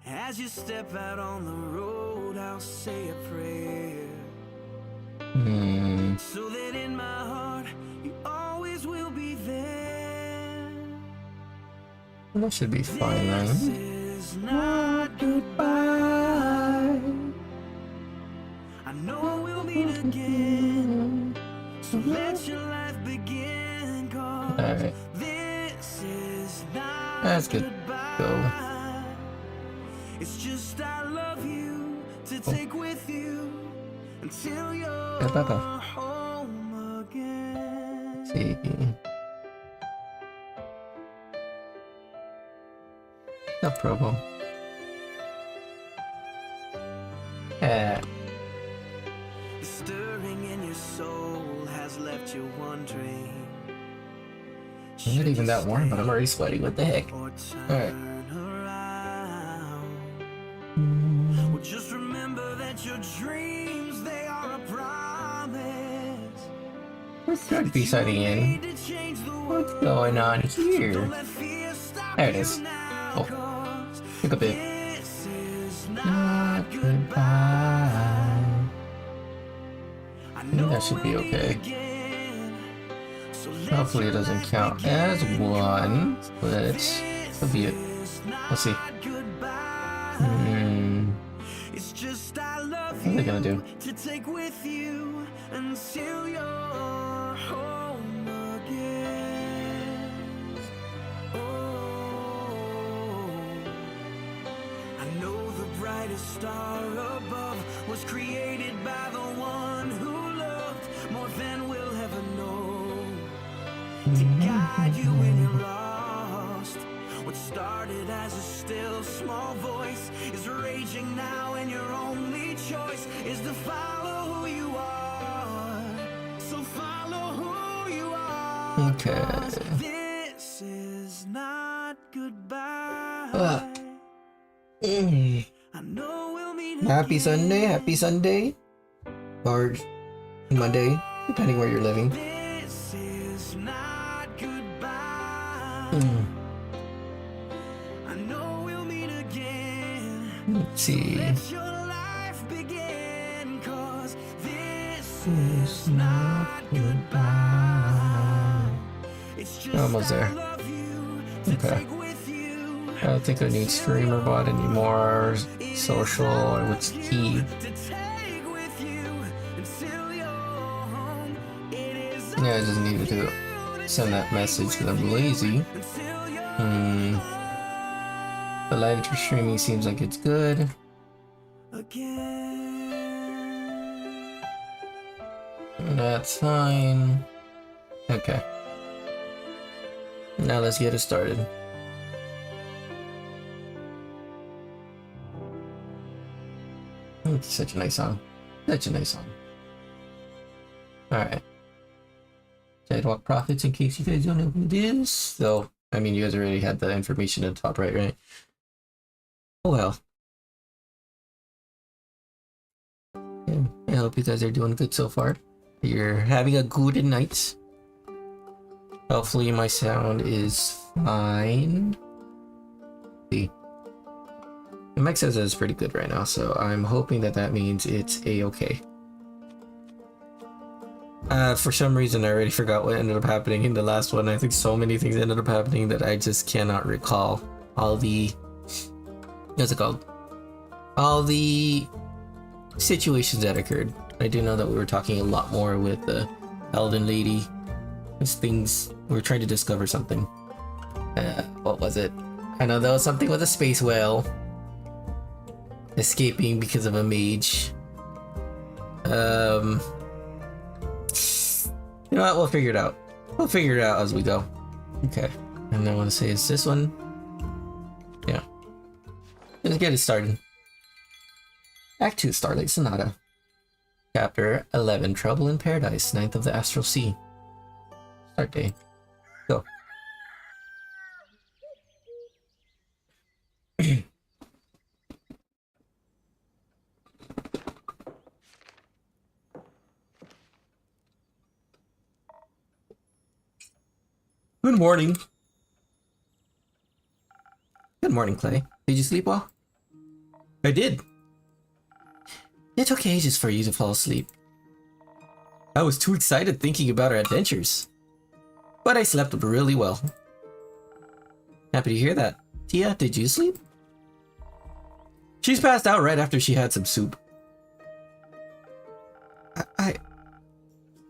As you step out on the road, I'll say a prayer. So that in my heart, you always will be there. That should be fine This then. is not goodbye. I know we'll meet again. So let your life begin. Cause Alright, this is not that's good. goodbye. Go. It's just I love you to take with you until you're Bye-bye. home again. See. No problem. The stirring in your soul has left you wondering. I'm not even that warm, but I'm already sweating. What the heck? Alright. Well, just remember that your dreams, they are a promise. What's rugby setting in? What's going on here? There it is. Oh, pick up it. Not goodbye. I think that should be okay. Hopefully it doesn't count as one, but it'll be it. Let's see. What are they gonna do? To take with you until you're home again. Oh, I know the brightest star above was created by the one who loved more than we'll ever know. To guide you when you're lost. What started as a still small voice is raging now, and your only choice is to follow who you are. So follow who you are. Okay. This is not goodbye. Mm. I know we'll meet Happy again. Sunday, happy Sunday. Or Monday, depending where you're living. This is not goodbye. I know we'll meet again. Let's see. Let your life begin, 'cause this is not goodbye. It's just Almost there. I love you to Okay. take with you. I don't think I need streamer bot anymore. Social, or what's key? To take with you until you're home. It is Yeah, I just needed to send that message because I'm lazy. until you're The live streaming seems like it's good. again. That's fine. Okay. Now let's get it started. It's such a nice song. Such a nice song. Alright. Sidewalk Profits, in case you guys don't know who it is. So, I mean, you guys already had the information at the top right? Oh well. Yeah, I hope you guys are doing good so far. You're having a good night. Hopefully my sound is fine. See. The mic says that it's pretty good right now, so I'm hoping that that means it's a-okay. For some reason I already forgot what ended up happening in the last one. I think so many things ended up happening that I just cannot recall. All the... what's it called? All the situations that occurred. I do know that we were talking a lot more with the Elden Lady. These things... we were trying to discover something. What was it? I know there was something with a space whale. Escaping because of a mage. You know what? We'll figure it out. We'll figure it out as we go. Okay. And I want to say it's this one. Yeah. Let's get it started. Act 2, Starlight Sonata. Chapter 11, Trouble in Paradise, 9th of the Astral Sea. Start day. Go. Good morning. Good morning, Clay. Did you sleep well? I did. It took ages for you to fall asleep. I was too excited thinking about our adventures. But I slept really well. Happy to hear that. Tia, did you sleep? She's passed out right after she had some soup. I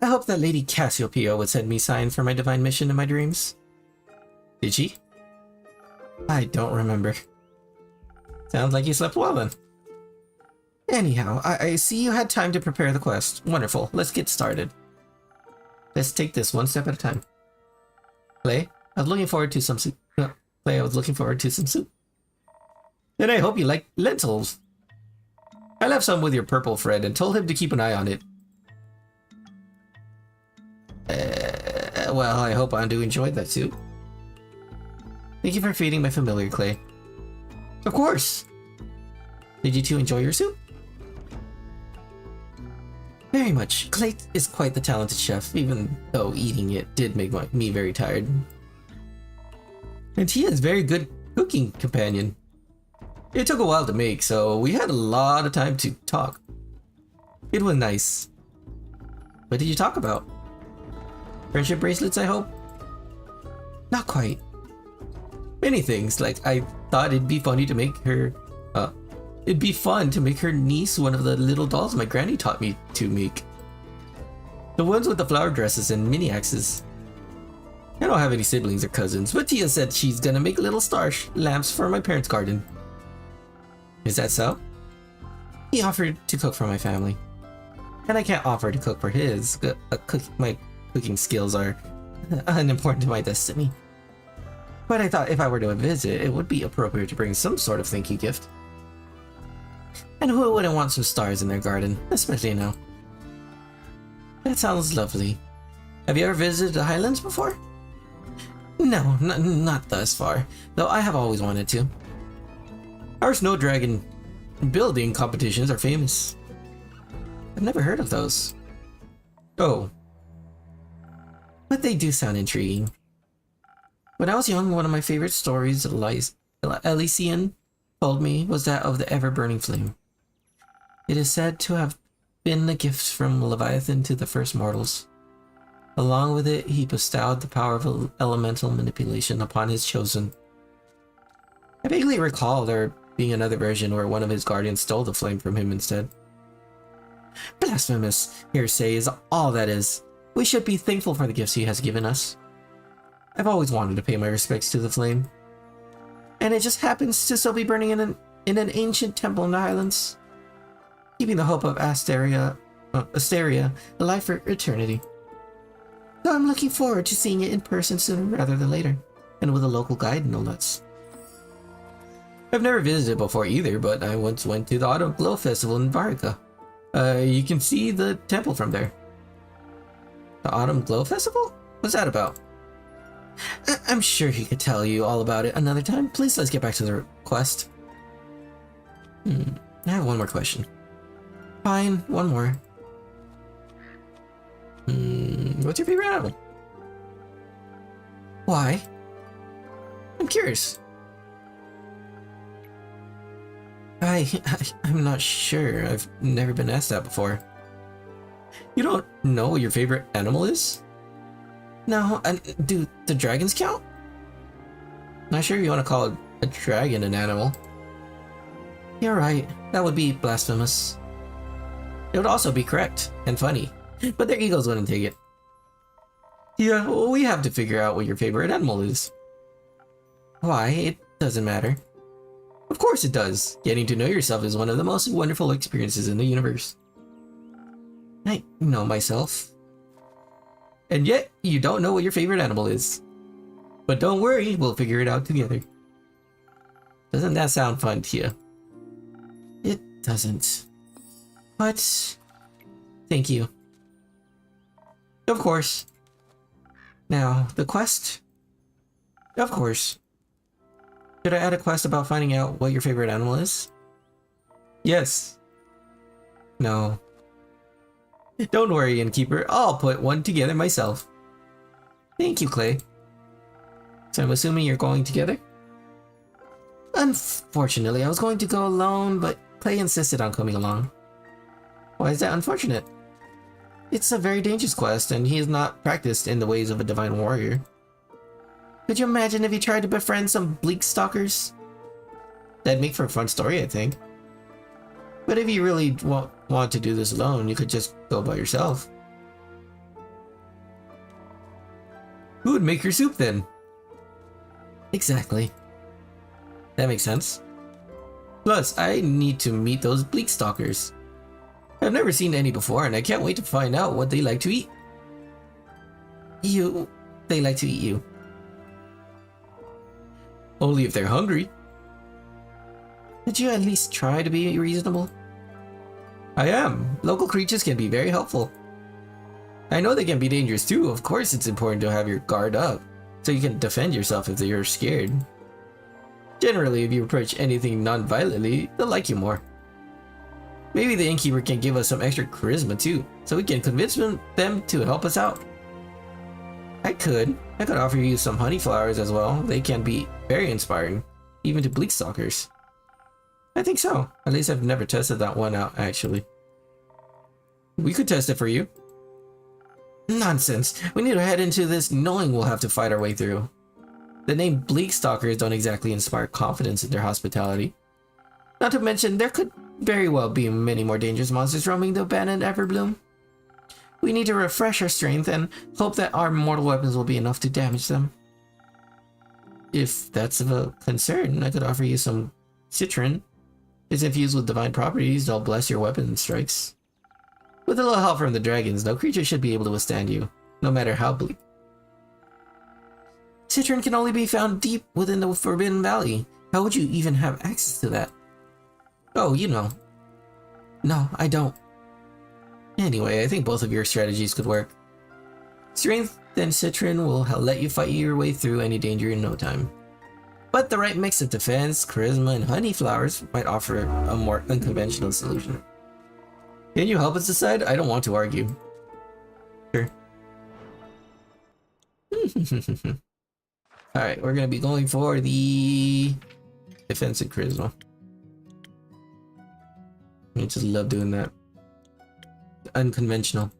hope that Lady Cassiopeia would send me signs for my divine mission in my dreams. Did she? I don't remember. Sounds like you slept well then. Anyhow, I see you had time to prepare the quest. Wonderful. Let's get started. Let's take this one step at a time. Clay, I was looking forward to some soup. Clay, I was looking forward to some soup. And I hope you like lentils. I left some with your purple friend and told him to keep an eye on it. Well, I hope Andu enjoyed that soup. Thank you for feeding my familiar, Clay. Of course! Did you two enjoy your soup? Very much. Clay is quite the talented chef, even though eating it did make me very tired. And he is a very good cooking companion. It took a while to make, so we had a lot of time to talk. It was nice. What did you talk about? Friendship bracelets, I hope? Not quite. Many things, like I thought it'd be funny to make her, it'd be fun to make her niece one of the little dolls my granny taught me to make. The ones with the flower dresses and mini axes. I don't have any siblings or cousins, but Tia said she's gonna make little star lamps for my parents' garden. Is that so? He offered to cook for my family. And I can't offer to cook for his. My cooking skills are unimportant to my destiny. But I thought if I were to visit, it would be appropriate to bring some sort of thank you gift. And who wouldn't want some stars in their garden, especially now? That sounds lovely. Have you ever visited the Highlands before? No, not thus far, though I have always wanted to. Our snow dragon building competitions are famous. I've never heard of those. Oh. But they do sound intriguing. When I was young, one of my favorite stories Elysian told me was that of the ever-burning flame. It is said to have been a gift from Leviathan to the first mortals. Along with it, he bestowed the power of elemental manipulation upon his chosen. I vaguely recall there being another version where one of his guardians stole the flame from him instead. Blasphemous hearsay is all that is. We should be thankful for the gifts he has given us. I've always wanted to pay my respects to the flame. And it just happens to still be burning in an ancient temple in the Highlands, keeping the hope of Asteria alive for eternity. So I'm looking forward to seeing it in person sooner rather than later, and with a local guide, no less. I've never visited before either, but I once went to the Autumn Glow Festival in Varika. You can see the temple from there. The Autumn Glow Festival? What's that about? I'm sure he could tell you all about it another time. Please, let's get back to the quest. I have one more question. Fine, one more. What's your favorite animal? Why? I'm curious. I'm not sure. I've never been asked that before. You don't know what your favorite animal is? No, do the dragons count? Not sure if you want to call a dragon an animal. You're right, that would be blasphemous. It would also be correct and funny, but their egos wouldn't take it. Yeah, well, we have to figure out what your favorite animal is. Why? It doesn't matter. Of course it does. Getting to know yourself is one of the most wonderful experiences in the universe. I know myself. And yet, you don't know what your favorite animal is. But don't worry, we'll figure it out together. Doesn't that sound fun to you? It doesn't. But, thank you. Of course. Now, the quest? Of course. Should I add a quest about finding out what your favorite animal is? Yes. No. Don't worry, Innkeeper. I'll put one together myself. Thank you, Clay. So I'm assuming you're going together? Unfortunately, I was going to go alone, but Clay insisted on coming along. Why is that unfortunate? It's a very dangerous quest, and he is not practiced in the ways of a divine warrior. Could you imagine if he tried to befriend some bleak stalkers? That'd make for a fun story, I think. But if you really want to do this alone, you could just go by yourself. Who would make your soup then? Exactly. That makes sense. Plus, I need to meet those bleak stalkers. I've never seen any before, and I can't wait to find out what they like to eat. They like to eat you. Only if they're hungry. Could you at least try to be reasonable? I am. Local creatures can be very helpful. I know they can be dangerous too. Of course, it's important to have your guard up, so you can defend yourself if you're scared. Generally, if you approach anything non-violently, they'll like you more. Maybe the innkeeper can give us some extra charisma too, so we can convince them to help us out. I could offer you some honey flowers as well. They can be very inspiring, even to bleak stalkers. I think so. At least I've never tested that one out, actually. We could test it for you. Nonsense. We need to head into this knowing we'll have to fight our way through. The name Bleak Stalkers don't exactly inspire confidence in their hospitality. Not to mention, there could very well be many more dangerous monsters roaming the abandoned Everbloom. We need to refresh our strength and hope that our mortal weapons will be enough to damage them. If that's of a concern, I could offer you some citron. It's infused with divine properties that'll bless your weapon strikes. With a little help from the dragons, no creature should be able to withstand you, no matter how bleak. Citron can only be found deep within the Forbidden Valley. How would you even have access to that? Oh, you know. No, I don't. Anyway, I think both of your strategies could work. Strength and Citron will let you fight your way through any danger in no time. But the right mix of defense, charisma, and honey flowers might offer a more unconventional solution. Can you help us decide? I don't want to argue. Sure. Alright, we're gonna be going for the defense and charisma. I just love doing that. Unconventional.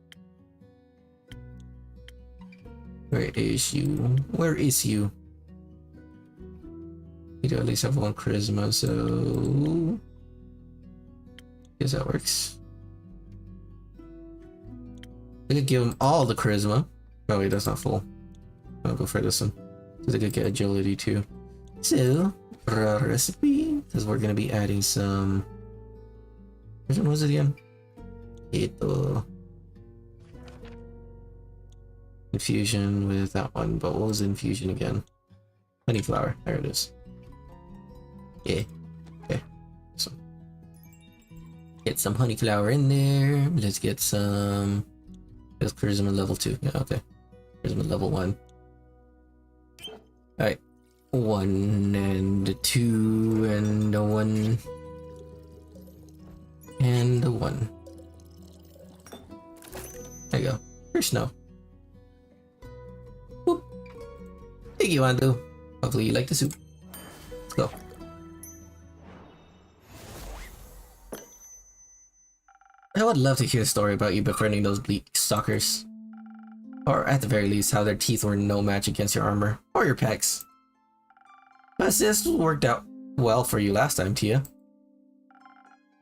Where is you? Where is you? You do at least have one charisma, so guess that works. I could give him all the charisma. Oh wait, that's not full. I'll go for this one. Because I could get agility too. So, recipe, because we're gonna be adding some. Which one was it again? Infusion with that one, but what was the infusion again? Honey flower, there it is. Yeah, okay. So, get some honey flower in there. Let's get some. That's charisma level 2. Yeah, okay. Charisma level 1. Alright. 1 and 2 and a 1. And a 1. There you go. Here's snow. Whoop. Thank you, Andu. Hopefully you like the soup. Let's go. I would love to hear a story about you befriending those bleak stalkers. Or at the very least, how their teeth were no match against your armor, or your pecs. But this worked out well for you last time, Tia.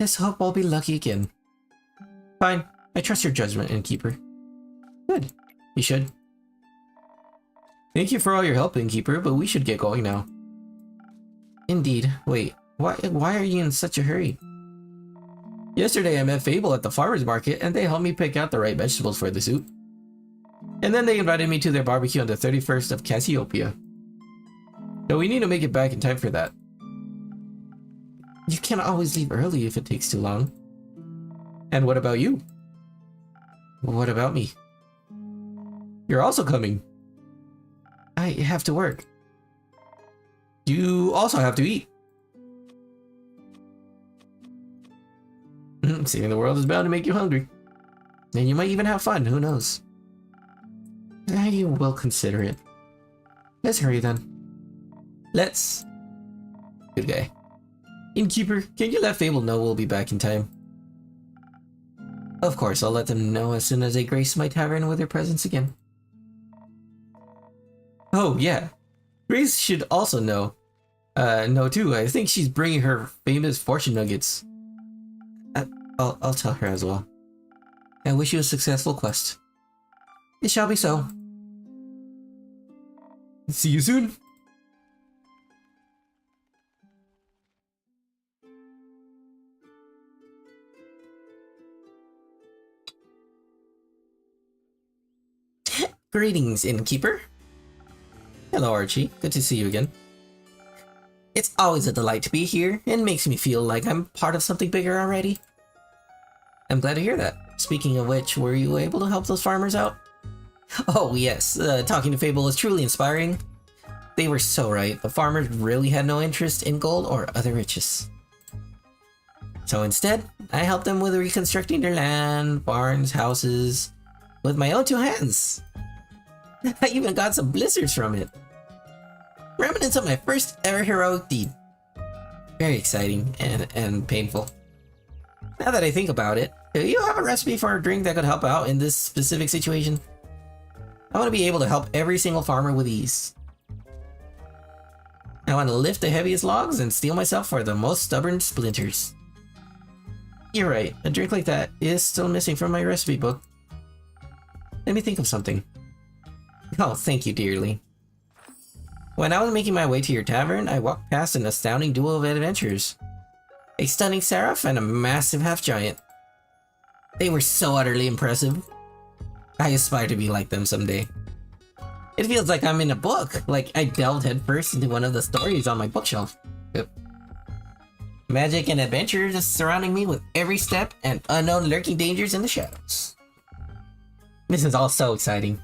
Let's hope I'll be lucky again. Fine, I trust your judgment, Innkeeper. Good, you should. Thank you for all your help, Innkeeper, but we should get going now. Indeed. Wait, why are you in such a hurry? Yesterday I met Fable at the farmer's market and they helped me pick out the right vegetables for the soup. And then they invited me to their barbecue on the 31st of Cassiopeia. So we need to make it back in time for that. You can't always leave early if it takes too long. And what about you? What about me? You're also coming. I have to work. You also have to eat. Seeing the world is bound to make you hungry. And you might even have fun, who knows? I will consider it. Let's hurry then. Let's. Good guy. Innkeeper, can you let Fable know we'll be back in time? Of course, I'll let them know as soon as they grace my tavern with their presence again. Oh, yeah. Grace should also know. No too. I think she's bringing her famous fortune nuggets. I'll tell her as well. I wish you a successful quest. It shall be so. See you soon. Greetings, innkeeper. Hello, Archie. Good to see you again. It's always a delight to be here, and makes me feel like I'm part of something bigger already. I'm glad to hear that. Speaking of which, were you able to help those farmers out? Oh yes, talking to Fable was truly inspiring. They were so right. The farmers really had no interest in gold or other riches. So instead, I helped them with reconstructing their land, barns, houses, with my own two hands. I even got some blizzards from it. Remnants of my first ever heroic deed. Very exciting and painful. Now that I think about it, do you have a recipe for a drink that could help out in this specific situation? I want to be able to help every single farmer with ease. I want to lift the heaviest logs and steel myself for the most stubborn splinters. You're right, a drink like that is still missing from my recipe book. Let me think of something. Oh, thank you dearly. When I was making my way to your tavern, I walked past an astounding duo of adventurers. A stunning seraph and a massive half-giant. They were so utterly impressive. I aspire to be like them someday. It feels like I'm in a book, like I delved headfirst into one of the stories on my bookshelf. Yep. Magic and adventure just surrounding me with every step and unknown lurking dangers in the shadows. This is all so exciting.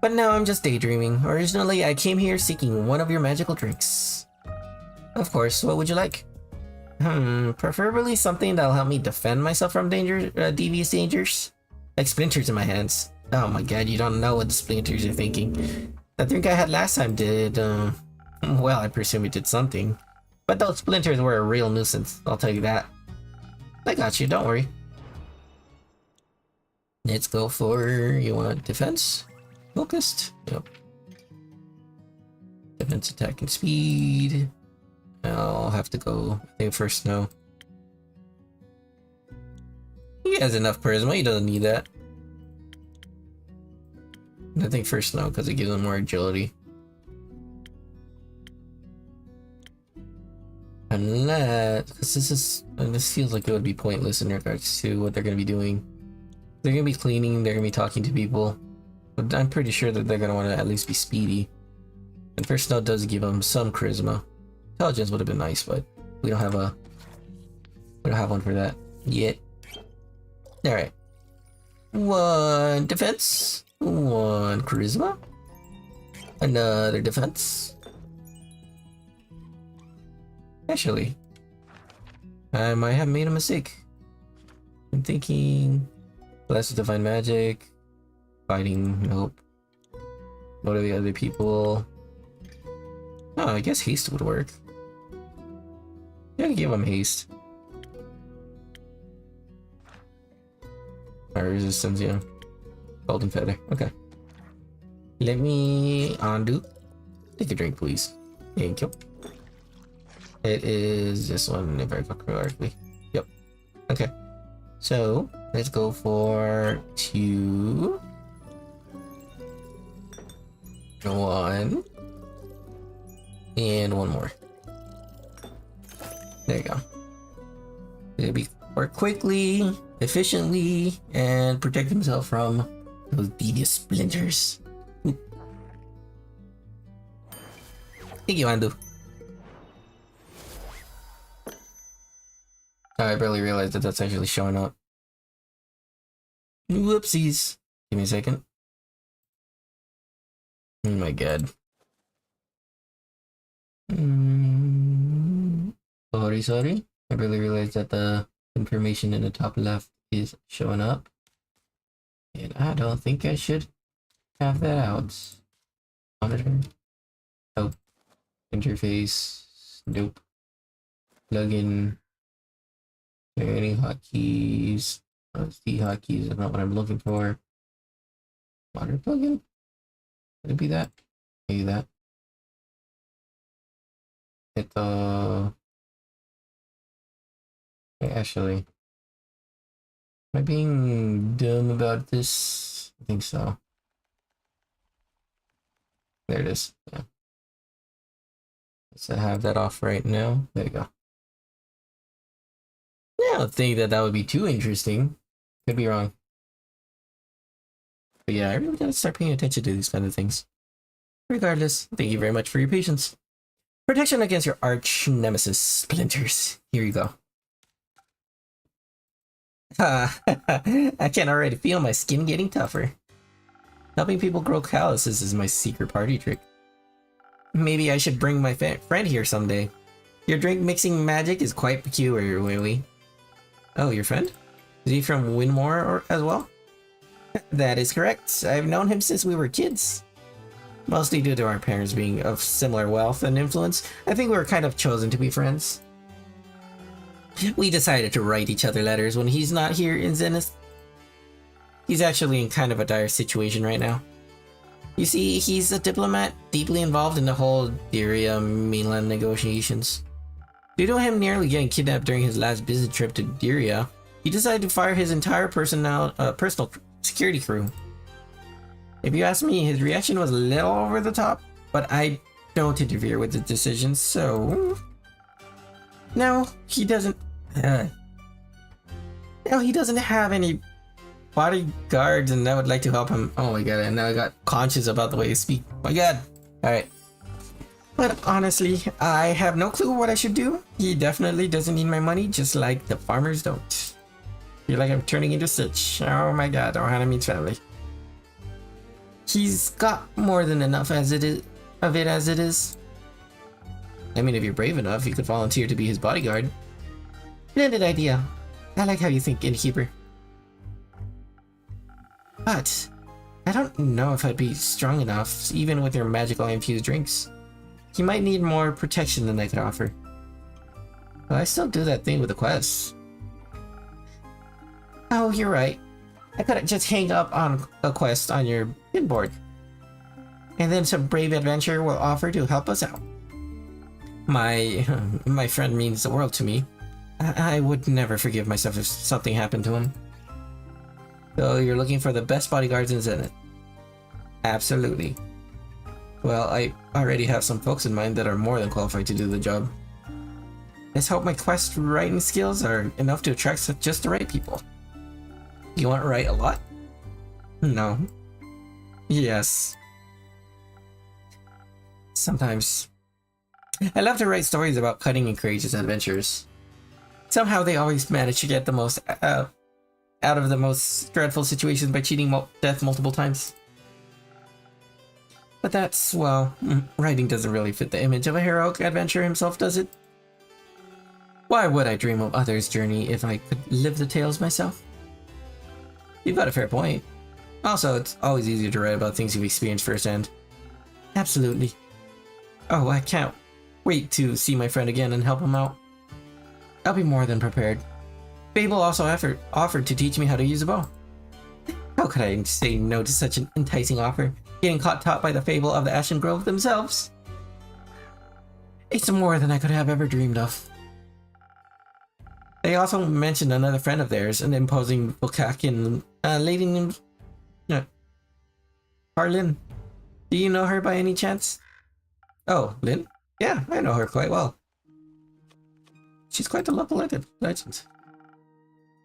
But now I'm just daydreaming. Originally, I came here seeking one of your magical drinks. Of course, what would you like? Preferably something that'll help me defend myself from devious dangers. Like splinters in my hands. Oh my god, you don't know what the splinters are thinking. The drink I had last time did, well, I presume it did something. But those splinters were a real nuisance, I'll tell you that. I got you, don't worry. Let's go for, you want defense? Focused? Yep. Defense, attack, and speed. I'll have to go, I think, first snow. He has enough charisma, he doesn't need that. I think first snow, because it gives him more agility. Unless, because this feels like it would be pointless in regards to what they're going to be doing. They're going to be cleaning, they're going to be talking to people. But I'm pretty sure that they're going to want to at least be speedy. And first snow does give them some charisma. Intelligence would have been nice, but we don't have one for that yet. Alright. 1 defense. 1 charisma. Another defense. Actually, I might have made a mistake. I'm thinking Blessed Divine Magic. Fighting, nope. What are the other people? Oh, I guess haste would work. Yeah, I can give him haste. Or resistance, yeah. Golden feather, okay. Let me undo. Take a drink, please. Thank you. It is this one, if I recall correctly. Yep. Okay. So, let's go for 2. 1. And 1 more. There you go. It'll be work quickly, efficiently, and protect himself from those devious splinters. Thank you, Andu. I barely realized that that's actually showing up. Whoopsies. Give me a second. Oh my god. Sorry. I barely realized that the information in the top left is showing up. And I don't think I should have that out. Monitor. Oh. Interface. Nope. Plugin. Any hotkeys. C hotkeys is not what I'm looking for. Water plugin? Could it be that? Maybe that. It actually. Am I being dumb about this? I think so. There it is. Yeah. Let's have that off right now. There you go. Yeah, I don't think that would be too interesting. Could be wrong. But yeah, I really gotta start paying attention to these kind of things. Regardless, thank you very much for your patience. Protection against your arch nemesis, splinters. Here you go. I can already feel my skin getting tougher. Helping people grow calluses is my secret party trick. Maybe I should bring my friend here someday. Your drink mixing magic is quite peculiar, Willie. Oh, your friend? Is he from Winmore or as well? That is correct. I've known him since we were kids. Mostly due to our parents being of similar wealth and influence, I think we were kind of chosen to be friends. We decided to write each other letters when he's not here in Zenith. He's actually in kind of a dire situation right now. You see, he's a diplomat deeply involved in the whole Diria mainland negotiations. Due to him nearly getting kidnapped during his last business trip to Diria, he decided to fire his entire personal security crew. If you ask me, his reaction was a little over the top, but I don't interfere with the decision, so... No, he doesn't... No, he doesn't have any bodyguards, and I would like to help him. Oh my god, and now I got conscious about the way I speak. My god. Alright. But honestly, I have no clue what I should do. He definitely doesn't need my money, just like the farmers don't. Feel like I'm turning into such. Oh my god, Ohana means family. He's got more than enough as it is, of it as it is. I mean, if you're brave enough, you could volunteer to be his bodyguard. Splendid idea. I like how you think, innkeeper. But I don't know if I'd be strong enough, even with your magically infused drinks. He might need more protection than I could offer. But I still do that thing with the quests. Oh, you're right. I could just hang up on a quest on your pinboard. And then some brave adventurer will offer to help us out. My friend means the world to me. I would never forgive myself if something happened to him. So you're looking for the best bodyguards in Zenith? Absolutely. Well, I already have some folks in mind that are more than qualified to do the job. Let's hope my quest writing skills are enough to attract just the right people. You want to write a lot? No. Yes. Sometimes. I love to write stories about cutting and courageous adventures. Somehow they always manage to get the most out of the most dreadful situations by cheating death multiple times. But that's, well, writing doesn't really fit the image of a heroic adventurer himself, does it? Why would I dream of others' journey if I could live the tales myself? You've got a fair point. Also, it's always easier to write about things you've experienced firsthand. Absolutely. Oh, I can't wait to see my friend again and help him out. I'll be more than prepared. Fable also offered to teach me how to use a bow. How could I say no to such an enticing offer, getting caught taught by the Fable of the Ashen Grove themselves? It's more than I could have ever dreamed of. They also mentioned another friend of theirs, an imposing Bukakian lady named Harlin. Do you know her by any chance? Oh, Lynn? Yeah, I know her quite well. She's quite the local legend.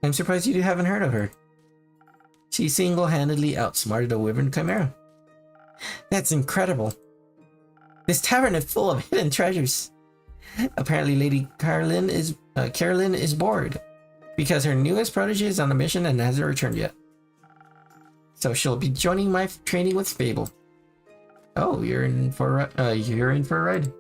I'm surprised you haven't heard of her. She single-handedly outsmarted a wyvern chimera. That's incredible. This tavern is full of hidden treasures. Apparently Lady Carolyn is bored because her newest protege is on a mission and hasn't returned yet. So she'll be joining my training with Fable. Oh, you're in for a ride.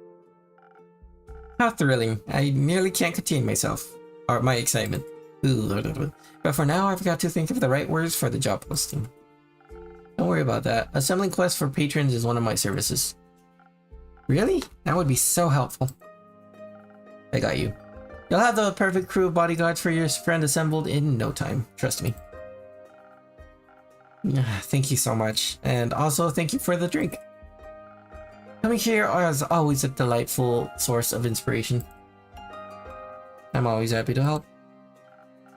How thrilling. I nearly can't contain myself. Or my excitement. But for now, I've got to think of the right words for the job posting. Don't worry about that. Assembling quests for patrons is one of my services. Really? That would be so helpful. I got you. You'll have the perfect crew of bodyguards for your friend assembled in no time. Trust me. Thank you so much. And also thank you for the drink. Coming here is always a delightful source of inspiration. I'm always happy to help.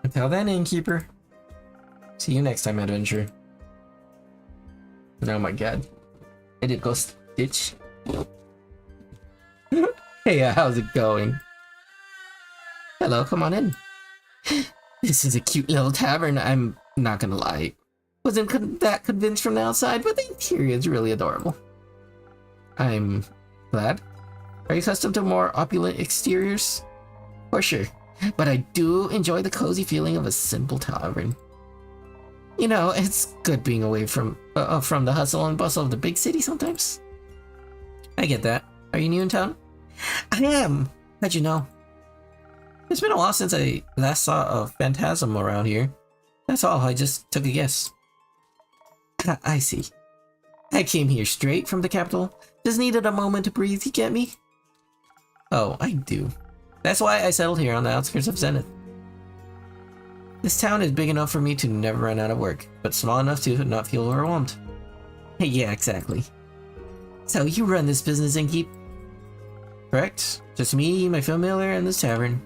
Until then, innkeeper. See you next time, adventure. Oh my god. I did go Stitch. Hey, how's it going? Hello, come on in. This is a cute little tavern, I'm not gonna lie. Wasn't that convinced from the outside, but the interior is really adorable. I'm glad. Are you accustomed to more opulent exteriors? For sure, but I do enjoy the cozy feeling of a simple tavern. You know, it's good being away from the hustle and bustle of the big city sometimes. I get that. Are you new in town? I am. How'd you know? It's been a while since I last saw a phantasm around here. That's all, I just took a guess. I see. I came here straight from the capital. Just needed a moment to breathe, you get me? Oh, I do. That's why I settled here on the outskirts of Zenith. This town is big enough for me to never run out of work, but small enough to not feel overwhelmed. Yeah, exactly. So you run this business and keep... Correct. Just me, my familiar, and this tavern.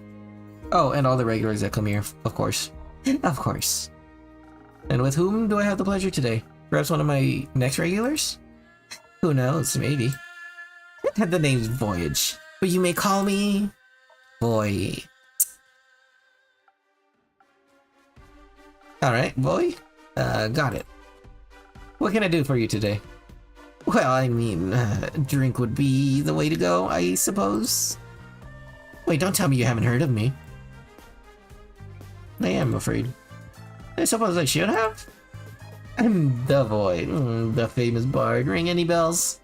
Oh, and all the regulars that come here, of course. Of course. And with whom do I have the pleasure today? Perhaps one of my next regulars? Who knows, maybe. The name's Voyage, but you may call me... Boy. Alright, boy. Got it. What can I do for you today? Well, I mean, drink would be the way to go, I suppose. Wait, don't tell me you haven't heard of me. I am afraid. I suppose I should have? I'm the boy, the famous bard. Ring any bells?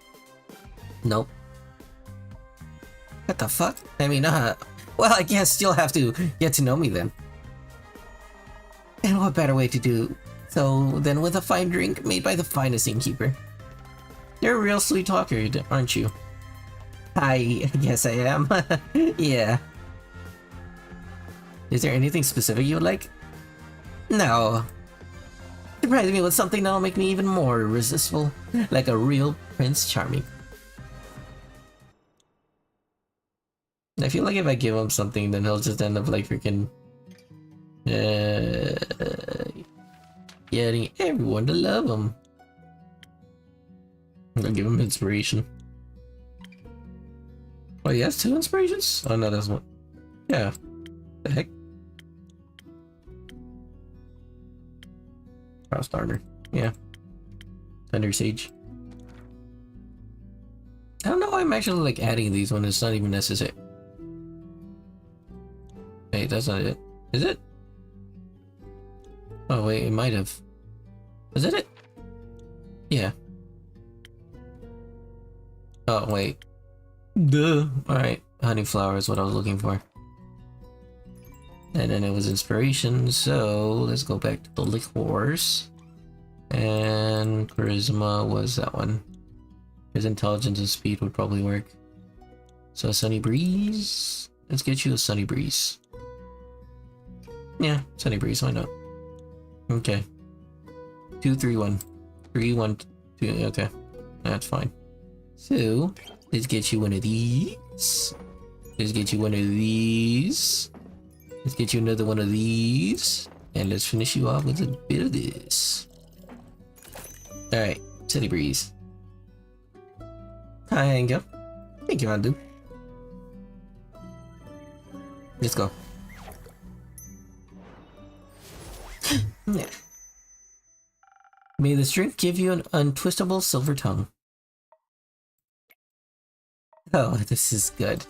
Nope. What the fuck? I mean, well, I guess you'll have to get to know me then. And what better way to do so than with a fine drink made by the finest innkeeper? You're a real sweet talker, aren't you? I guess I am. Yeah. Is there anything specific you would like? No. Surprise me with something that'll make me even more irresistible, like a real Prince Charming. I feel like if I give him something, then he'll just end up like freaking getting everyone to love him. I'll give him inspiration. Oh, he has 2 inspirations? Oh no, that's one. Yeah. The heck? Frost Armor. Yeah. Thunder Sage. I don't know why I'm actually like adding these when it's not even necessary. Wait, that's not it. Is it? Oh wait, it might have. Is that it? Yeah. Oh wait. Duh. Alright. Honey flower is what I was looking for. And then it was inspiration, so let's go back to the liqueurs. And charisma was that one. His intelligence and speed would probably work. So a sunny breeze. Let's get you a sunny breeze. Yeah, sunny breeze, why not? Okay. 2, 3, 1. 3, 1, 2, okay. That's fine. So, let's get you one of these. Let's get you one of these. Let's get you another one of these. And let's finish you off with a bit of this. Alright, sunny breeze. Hi, hang up. Thank you, Andu. Let's go. May this drink give you an untwistable silver tongue. Oh, this is good.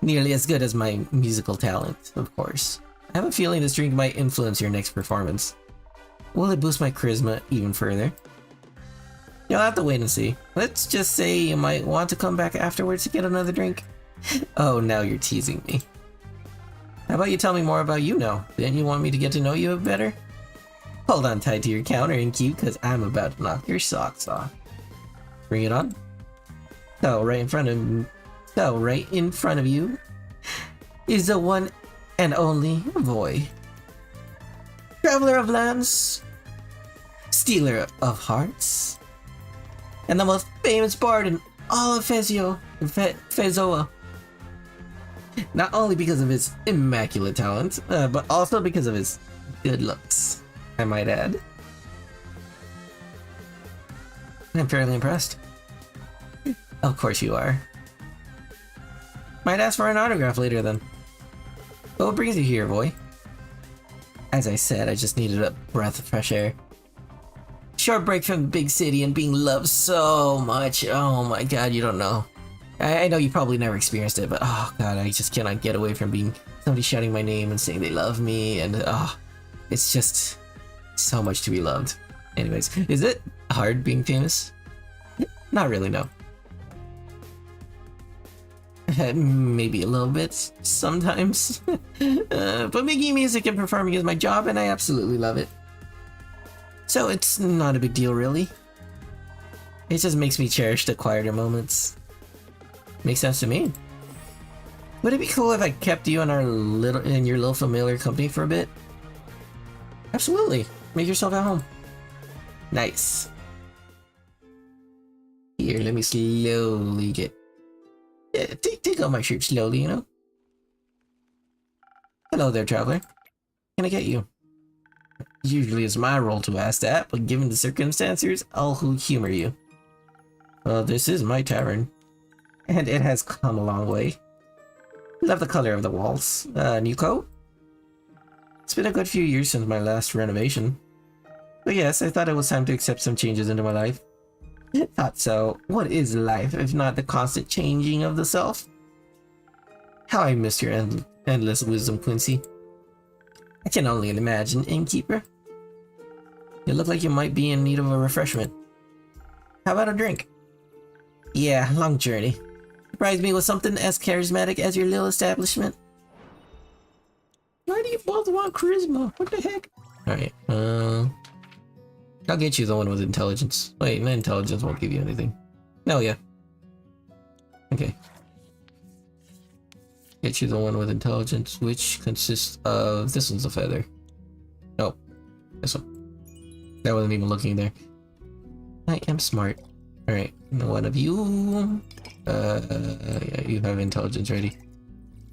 Nearly as good as my musical talent, of course. I have a feeling this drink might influence your next performance. Will it boost my charisma even further? You'll have to wait and see. Let's just say you might want to come back afterwards to get another drink. Oh, now you're teasing me. How about you tell me more about you now? Didn't you want me to get to know you a bit better? Hold on tight to your counter and keep, because I'm about to knock your socks off. Bring it on. So right in front of you is the one and only Voy. Traveler of lands, stealer of hearts, and the most famous bard in all of Fezoa. Not only because of his immaculate talent, but also because of his good looks, I might add. I'm fairly impressed. Of course you are. Might ask for an autograph later then. But what brings you here, boy? As I said, I just needed a breath of fresh air. Short break from the big city and being loved so much. Oh my god, you don't know. I know you probably never experienced it, but oh god, I just cannot get away from being somebody shouting my name and saying they love me, and it's just so much to be loved. Anyways, is it hard being famous? Not really, no. Maybe a little bit, sometimes. But making music and performing is my job, and I absolutely love it. So it's not a big deal, really. It just makes me cherish the quieter moments. Makes sense to me. Would it be cool if I kept you in your little familiar company for a bit? Absolutely. Make yourself at home. Nice. Here, let me slowly get... Yeah, take off my shirt slowly, you know? Hello there, traveler. Can I get you? Usually it's my role to ask that, but given the circumstances, I'll humor you. Well, this is my tavern, and it has come a long way. Love the color of the walls. New coat? It's been a good few years since my last renovation. But yes, I thought it was time to accept some changes into my life. Thought so. What is life if not the constant changing of the self? How I miss your endless wisdom, Quincy. I can only imagine, innkeeper. You look like you might be in need of a refreshment. How about a drink? Yeah, long journey. Surprise me with something as charismatic as your little establishment. Why do you both want charisma? What the heck? Alright, I'll get you the one with intelligence. Wait, no, intelligence won't give you anything. No, yeah. Okay. Get you the one with intelligence, which consists of... This one's a feather. Oh, this one. That wasn't even looking there. I am smart. Alright, one of you... yeah, you have intelligence ready.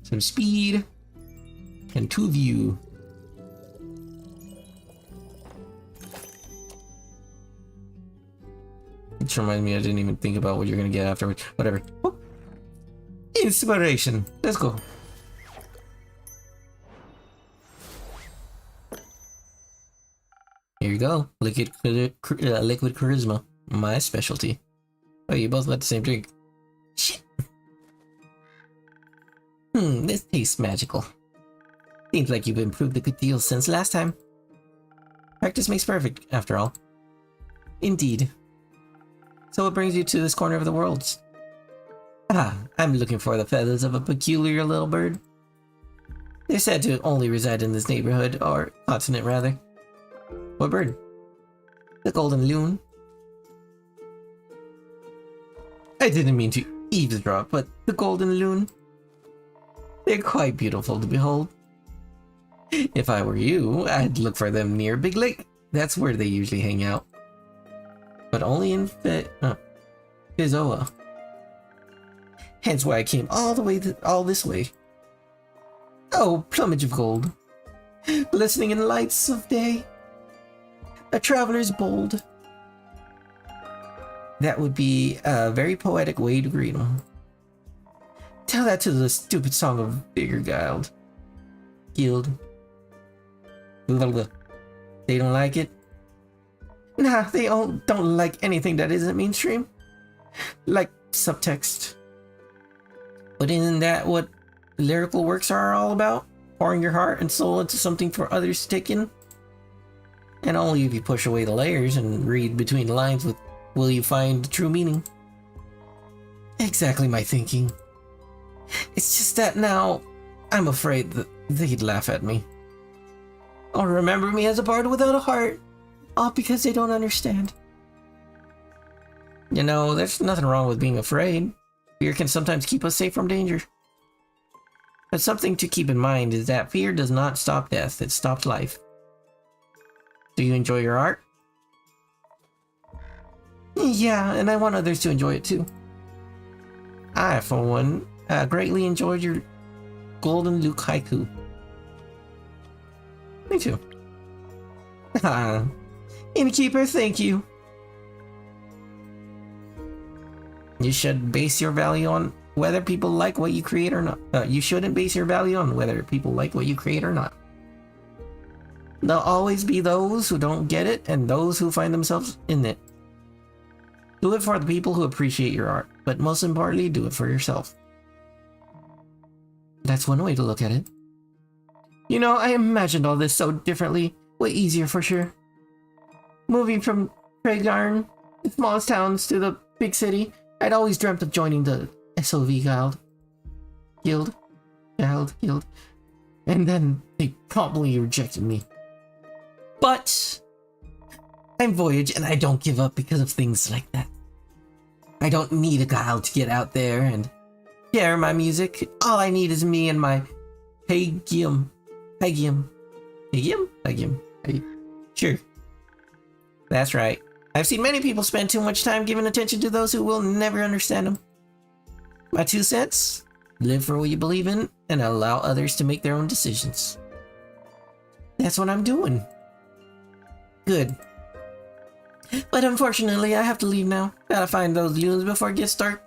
Some speed. And two of you. Which reminds me, I didn't even think about what you're gonna get afterwards. Whatever. Oh. Inspiration. Let's go. Here you go. Liquid charisma. My specialty. Oh, you both got the same drink. Shit. This tastes magical. Seems like you've improved a good deal since last time. Practice makes perfect, after all. Indeed. So what brings you to this corner of the world? I'm looking for the feathers of a peculiar little bird. They're said to only reside in this neighborhood, or continent rather. What bird? The golden loon. I didn't mean to eavesdrop, but the golden loon. They're quite beautiful to behold. If I were you, I'd look for them near Big Lake. That's where they usually hang out. But only in Fezoa. Hence why I came all this way. Oh, plumage of gold, glistening in lights of day. A traveler's bold. That would be a very poetic way to greet him. Tell that to the stupid song of Bigger Guild. They don't like it? Nah, they don't like anything that isn't mainstream. Like subtext. But isn't that what lyrical works are all about? Pouring your heart and soul into something for others to take in? And only if you push away the layers and read between the lines will you find the true meaning. Exactly my thinking. It's just that now, I'm afraid that they'd laugh at me. Or remember me as a bard without a heart. All because they don't understand. You know, there's nothing wrong with being afraid. Fear can sometimes keep us safe from danger. But something to keep in mind is that fear does not stop death, it stops life. Do you enjoy your art? Yeah, and I want others to enjoy it too. I, for one, greatly enjoyed your Golden Luke haiku. Me too. Innkeeper, thank you. You should base your value on whether people like what you create or not. You shouldn't base your value on whether people like what you create or not. There'll always be those who don't get it and those who find themselves in it. Do it for the people who appreciate your art, but most importantly, do it for yourself. That's one way to look at it. You know, I imagined all this so differently, way easier for sure. Moving from Craigarn, the smallest towns, to the big city, I'd always dreamt of joining the SOV Guild. And then they promptly rejected me. But I'm Voyage and I don't give up because of things like that. I don't need a guild to get out there and share my music. All I need is me and my Hagium. Sure. That's right. I've seen many people spend too much time giving attention to those who will never understand them. My 2 cents? Live for what you believe in and allow others to make their own decisions. That's what I'm doing. Good. But unfortunately, I have to leave now. Gotta find those loons before it gets dark.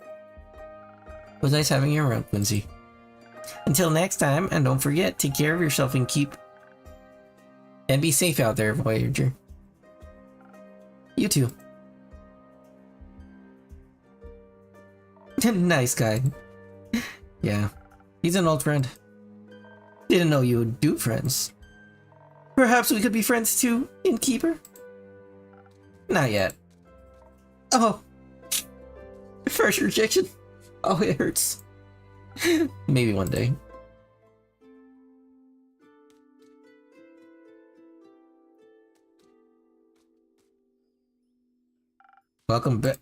It was nice having you around, Quincy. Until next time, and don't forget, take care of yourself and be safe out there, Voyager. You too. Nice guy. Yeah, he's an old friend. Didn't know you would do friends. Perhaps we could be friends too, Innkeeper? Not yet. Oh. First rejection. Oh, it hurts. Maybe one day. Welcome back.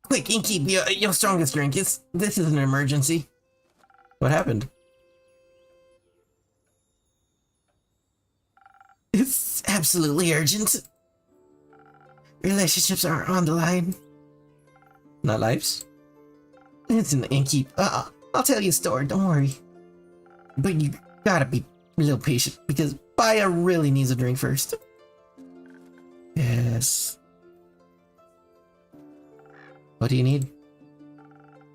Quick, Innkeep, your strongest drink. This is an emergency. What happened? It's absolutely urgent. Relationships are on the line. Not lives? It's an Innkeep. I'll tell you a story, don't worry. But you gotta be a little patient, because Baya really needs a drink first. Yes. What do you need?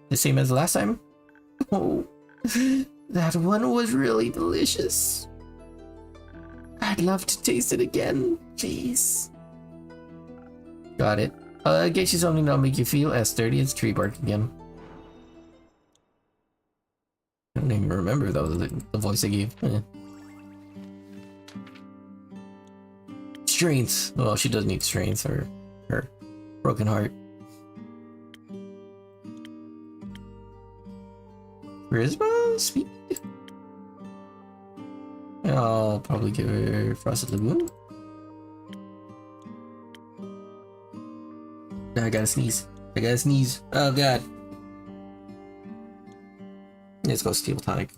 The same as last time? Oh, that one was really delicious. I'd love to taste it again, please. Got it. Get you something that'll make you feel as sturdy as tree bark again. I don't even remember though the voice I gave. Strength. Well, she does need strength or her broken heart. Charisma? Speed? I'll probably give her Frosted Lagoon. I gotta sneeze. Oh god. Let's go Steel Tonic.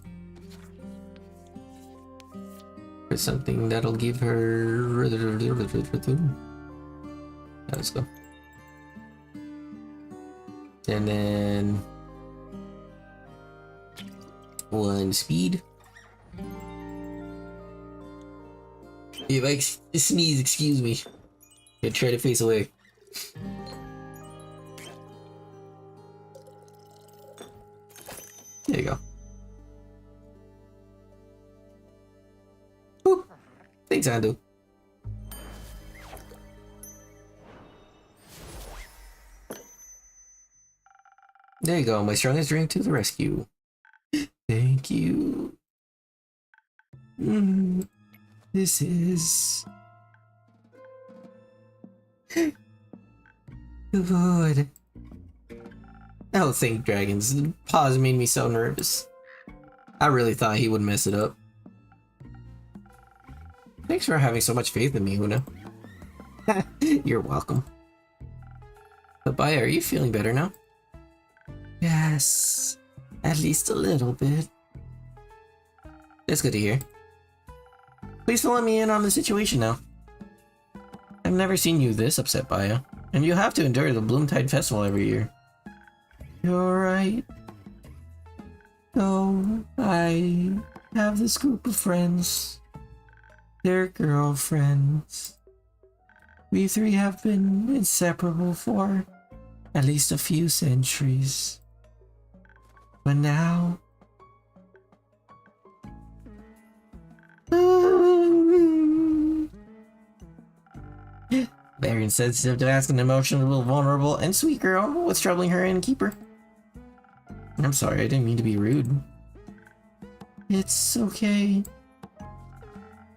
There's something that'll give her... Let's go. And then... 1 speed. If I sneeze, excuse me. Yeah, try to face away. There you go. Whew. Thanks, Andu. There you go, my strongest drink to the rescue. Thank you. This is... good. Oh, thank dragons. The pause made me so nervous. I really thought he would mess it up. Thanks for having so much faith in me, Una. You're welcome. But Baya, are you feeling better now? Yes, at least a little bit. That's good to hear. Please fill me in on the situation now. I've never seen you this upset, Baya, and you have to endure the Bloomtide Festival every year. You're right. So, I have this group of friends. They're girlfriends. We three have been inseparable for at least a few centuries. But now... Very insensitive to ask an emotional, vulnerable, and sweet girl what's troubling her innkeeper. I'm sorry, I didn't mean to be rude. It's okay.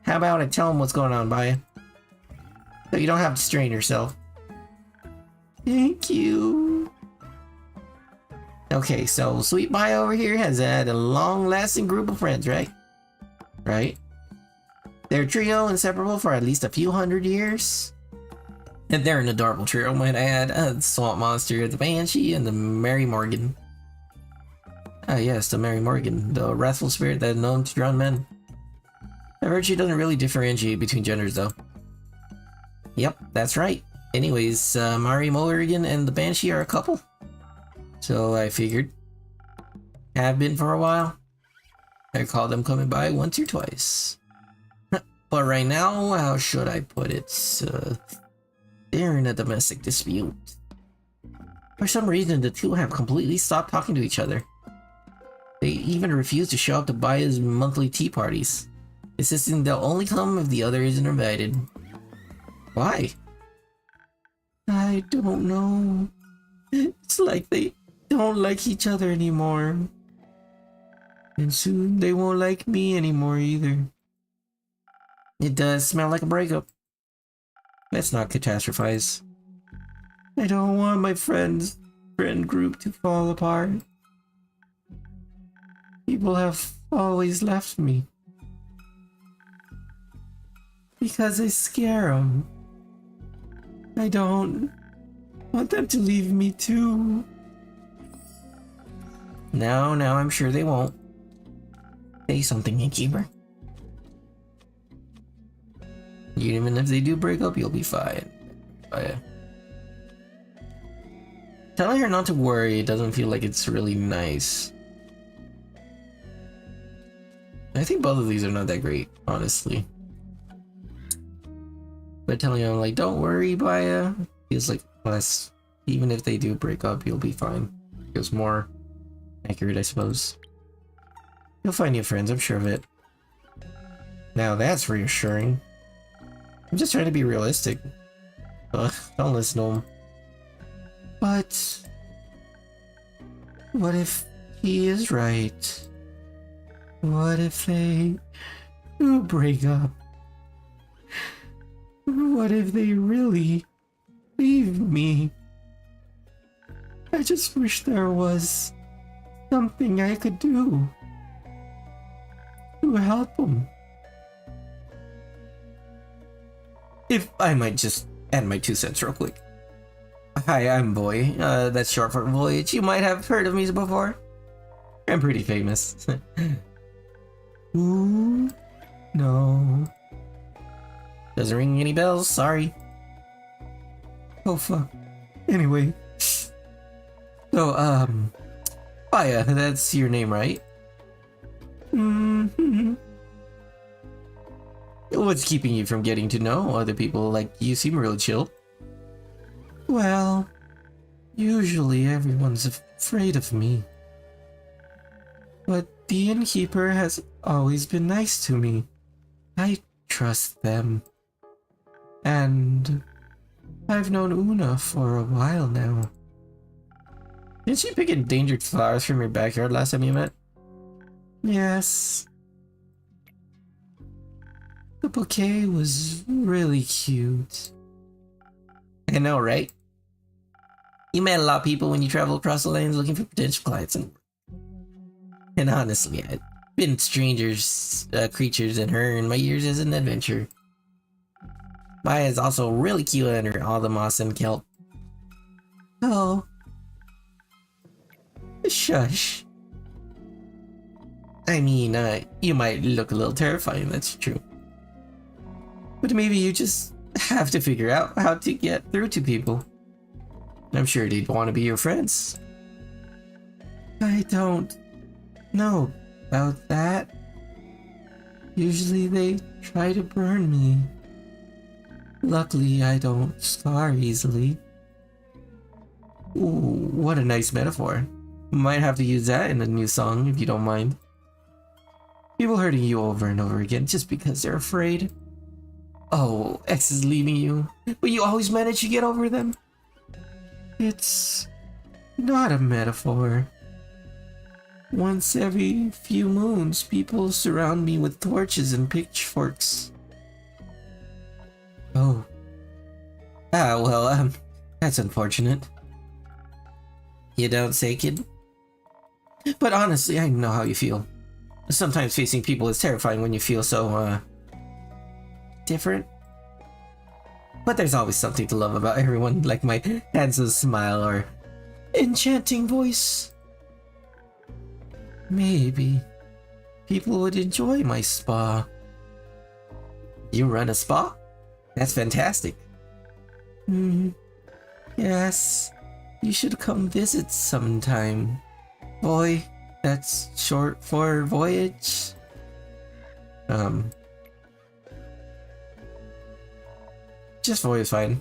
How about I tell him what's going on, Baya? So you don't have to strain yourself. Thank you. Okay, so Sweet Baya over here has had a long-lasting group of friends, right? Right? They're a trio inseparable for at least a few hundred years. And they're an adorable trio, might I add. The Swamp Monster, the Banshee, and the Mary Morgan. Ah yes, the Mary Morgan, the wrathful spirit that is known to drown men. I've heard she doesn't really differentiate between genders though. Yep, that's right. Anyways, Mary Morgan and the Banshee are a couple. So I figured. Have been for a while. I call them coming by once or twice. But right now, how should I put it? They're in a domestic dispute. For some reason, the two have completely stopped talking to each other. They even refuse to show up to Baya's monthly tea parties, insisting they'll only come if the other isn't invited. Why? I don't know. It's like they don't like each other anymore. And soon they won't like me anymore either. It does smell like a breakup. Let's not catastrophize. I don't want my friend group to fall apart. People have always left me. Because I scare them. I don't want them to leave me too. No, I'm sure they won't. Say something, innkeeper. Even if they do break up, you'll be fine. Oh, yeah. Telling her not to worry doesn't feel like it's really nice. I think both of these are not that great, honestly. But telling her, like, don't worry, Baya, feels like less. Even if they do break up, you'll be fine. Feels more accurate, I suppose. You'll find new friends, I'm sure of it. Now that's reassuring. I'm just trying to be realistic. Don't listen to him. But what if he is right? What if they do break up? What if they really leave me? I just wish there was something I could do to help them. If I might just add my 2 cents real quick. Hi, I'm Boy. That's short for Voyage. You might have heard of me before. I'm pretty famous. Ooh, no. Doesn't ring any bells, sorry. Oh fuck. Anyway. So, Baya, that's your name, right? Mm-hmm. What's keeping you from getting to know other people? Like, you seem really chill. Well, usually everyone's afraid of me. But the innkeeper has always been nice to me. I trust them. And I've known Una for a while now. Didn't she pick endangered flowers from your backyard last time you met? Yes. The bouquet was really cute. I know, right? You met a lot of people when you travel across the lands looking for potential clients, and honestly, I've been strangers, creatures than her in my years as an adventurer. Maya is also really cute under all the moss and kelp. Oh, shush. I mean, you might look a little terrifying, that's true. But maybe you just have to figure out how to get through to people. I'm sure they'd want to be your friends. I don't know about that. Usually they try to burn me. Luckily, I don't scar easily. Ooh, what a nice metaphor. Might have to use that in a new song if you don't mind. People hurting you over and over again just because they're afraid. Oh, X is leaving you, but you always manage to get over them. It's not a metaphor. Once every few moons, people surround me with torches and pitchforks. Oh. Well, that's unfortunate. You don't say, kid? But honestly, I know how you feel. Sometimes facing people is terrifying when you feel so, different. But there's always something to love about everyone, like my handsome smile or enchanting voice. Maybe people would enjoy my spa. You run a spa? That's fantastic. Yes. You should come visit sometime. Boy, that's short for voyage. Just voyage is fine.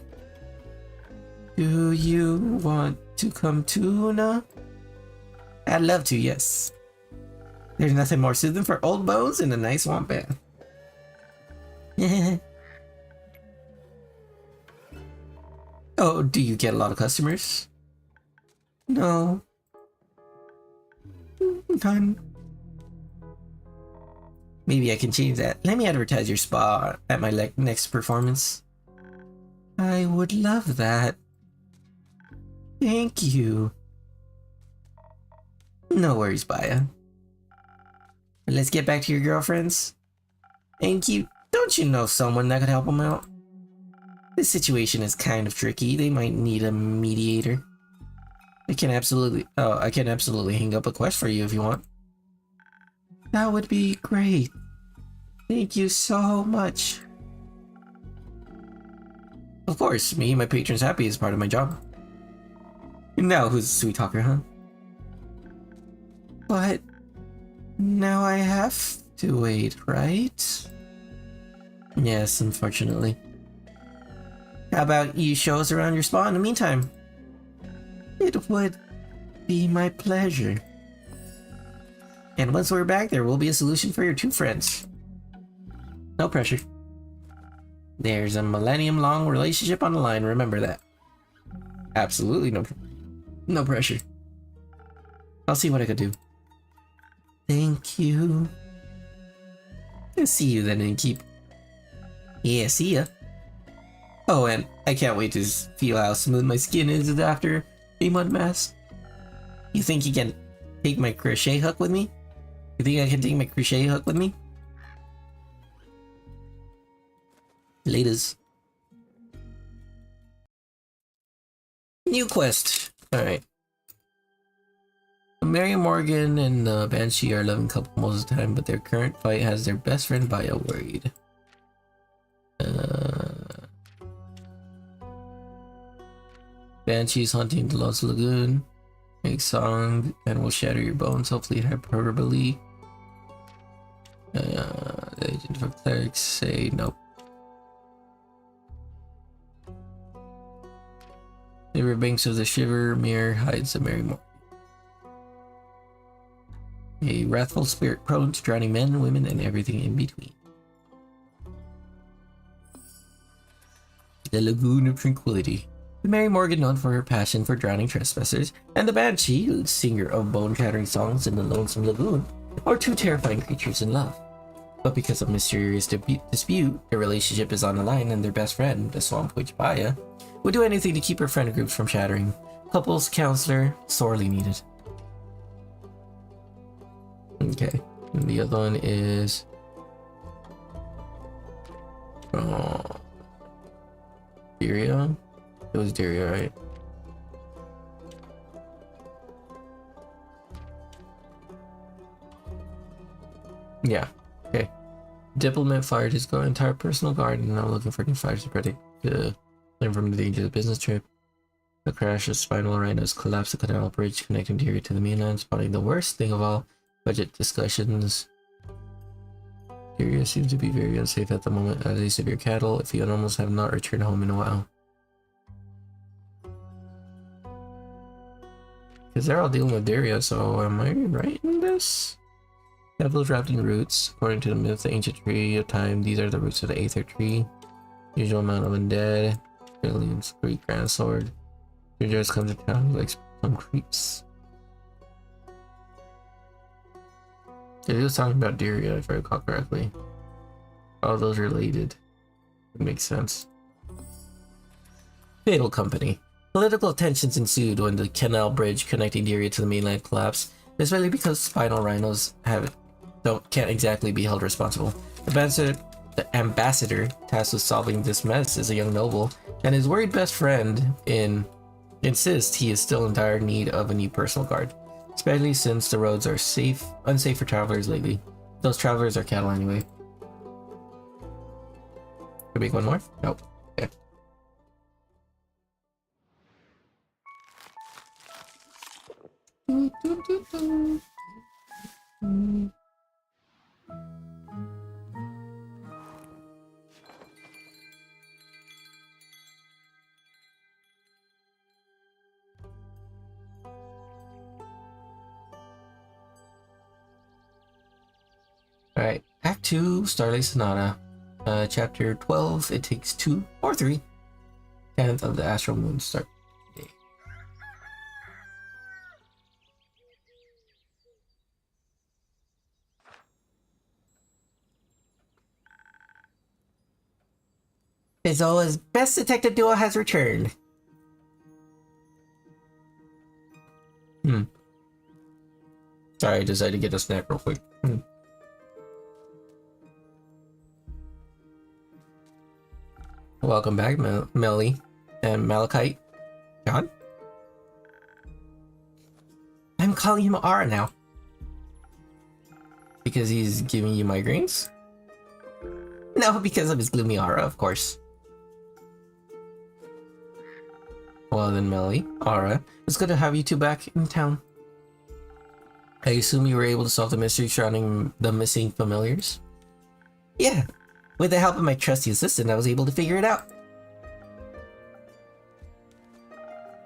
Do you want to come tuna? I'd love to, yes. There's nothing more soothing for old bones than a nice swamp bath. Oh, do you get a lot of customers? No. None. Maybe I can change that. Let me advertise your spa at my next performance. I would love that. Thank you. No worries, Baya. Let's get back to your girlfriends. Thank you. Don't you know someone that could help them out? This situation is kind of tricky. They might need a mediator. I can absolutely hang up a quest for you if you want. That would be great. Thank you so much. Of course, me and my patrons happy is part of my job. Now who's the sweet talker, huh? But now I have to wait, right? Yes, unfortunately. How about you show us around your spa in the meantime? It would be my pleasure. And once we're back, there will be a solution for your two friends. No pressure. There's a millennium-long relationship on the line, remember that. Absolutely no pressure. I'll see what I could do. Thank you. I'll see you then, and keep. Yeah, see ya. Oh, and I can't wait to feel how smooth my skin is after a mud mask. You think you can take my crochet hook with me? You think I can take my crochet hook with me? Laters. New quest. Alright. Mary Morgan and the Banshee are a loving couple most of the time, but their current fight has their best friend Baya worried. Banshee's hunting the Lost Lagoon. Make song and will shatter your bones, hopefully hyperbole. The agent of clerics say nope. The riverbanks of the Shiver Mirror hides the Mary Morgan. A wrathful spirit prone to drowning men, women, and everything in between. The Lagoon of Tranquility. The Mary Morgan, known for her passion for drowning trespassers, and the Banshee, singer of bone-shattering songs in the Lonesome Lagoon, are two terrifying creatures in love. But because of mysterious dispute, their relationship is on the line, and their best friend, the Swamp Witch Baya, would do anything to keep her friend groups from shattering. Couples counselor, sorely needed. Okay, and the other one is... Daria? It was Daria, right? Yeah. Okay. Diplomat fired his entire personal guard and now looking for new fighters to protect them from the danger of the business trip. The crash of spinal rhinos collapsed the canal bridge connecting the area to the mainland, spotting the worst thing of all, budget discussions. The area seems to be very unsafe at the moment, at least if your cattle, if you animals have not returned home in a while. Because they're all dealing with Daria, so am I right in this? Devils wrapped in roots. According to the myth, the ancient tree of time, these are the roots of the Aether tree. Usual amount of undead. Brilliant's Greek grand sword. Strangers come to town like some creeps. Yeah, he was talking about Daria, if I recall correctly. All those related. It makes sense. Fatal Company. Political tensions ensued when the canal bridge connecting the area to the mainland collapsed, especially because spinal rhinos can't exactly be held responsible. The ambassador tasked with solving this mess is a young noble, and his worried best friend insists he is still in dire need of a new personal guard, especially since the roads are unsafe for travelers lately. Those travelers are cattle anyway. Can we make one more? Nope. Okay. Alright, Act 2, Starlight Sonata. Chapter 12, It Takes 2 or 3. 10th of the Astral Moon start day. Izola's best detective duo has returned. Sorry, I decided to get a snack real quick. Welcome back, Melly and Malachite. John? I'm calling him Ara now. Because he's giving you migraines? No, because of his gloomy aura, of course. Well then, Melly, Ara, it's good to have you two back in town. I assume you were able to solve the mystery surrounding the missing familiars? Yeah. With the help of my trusty assistant, I was able to figure it out.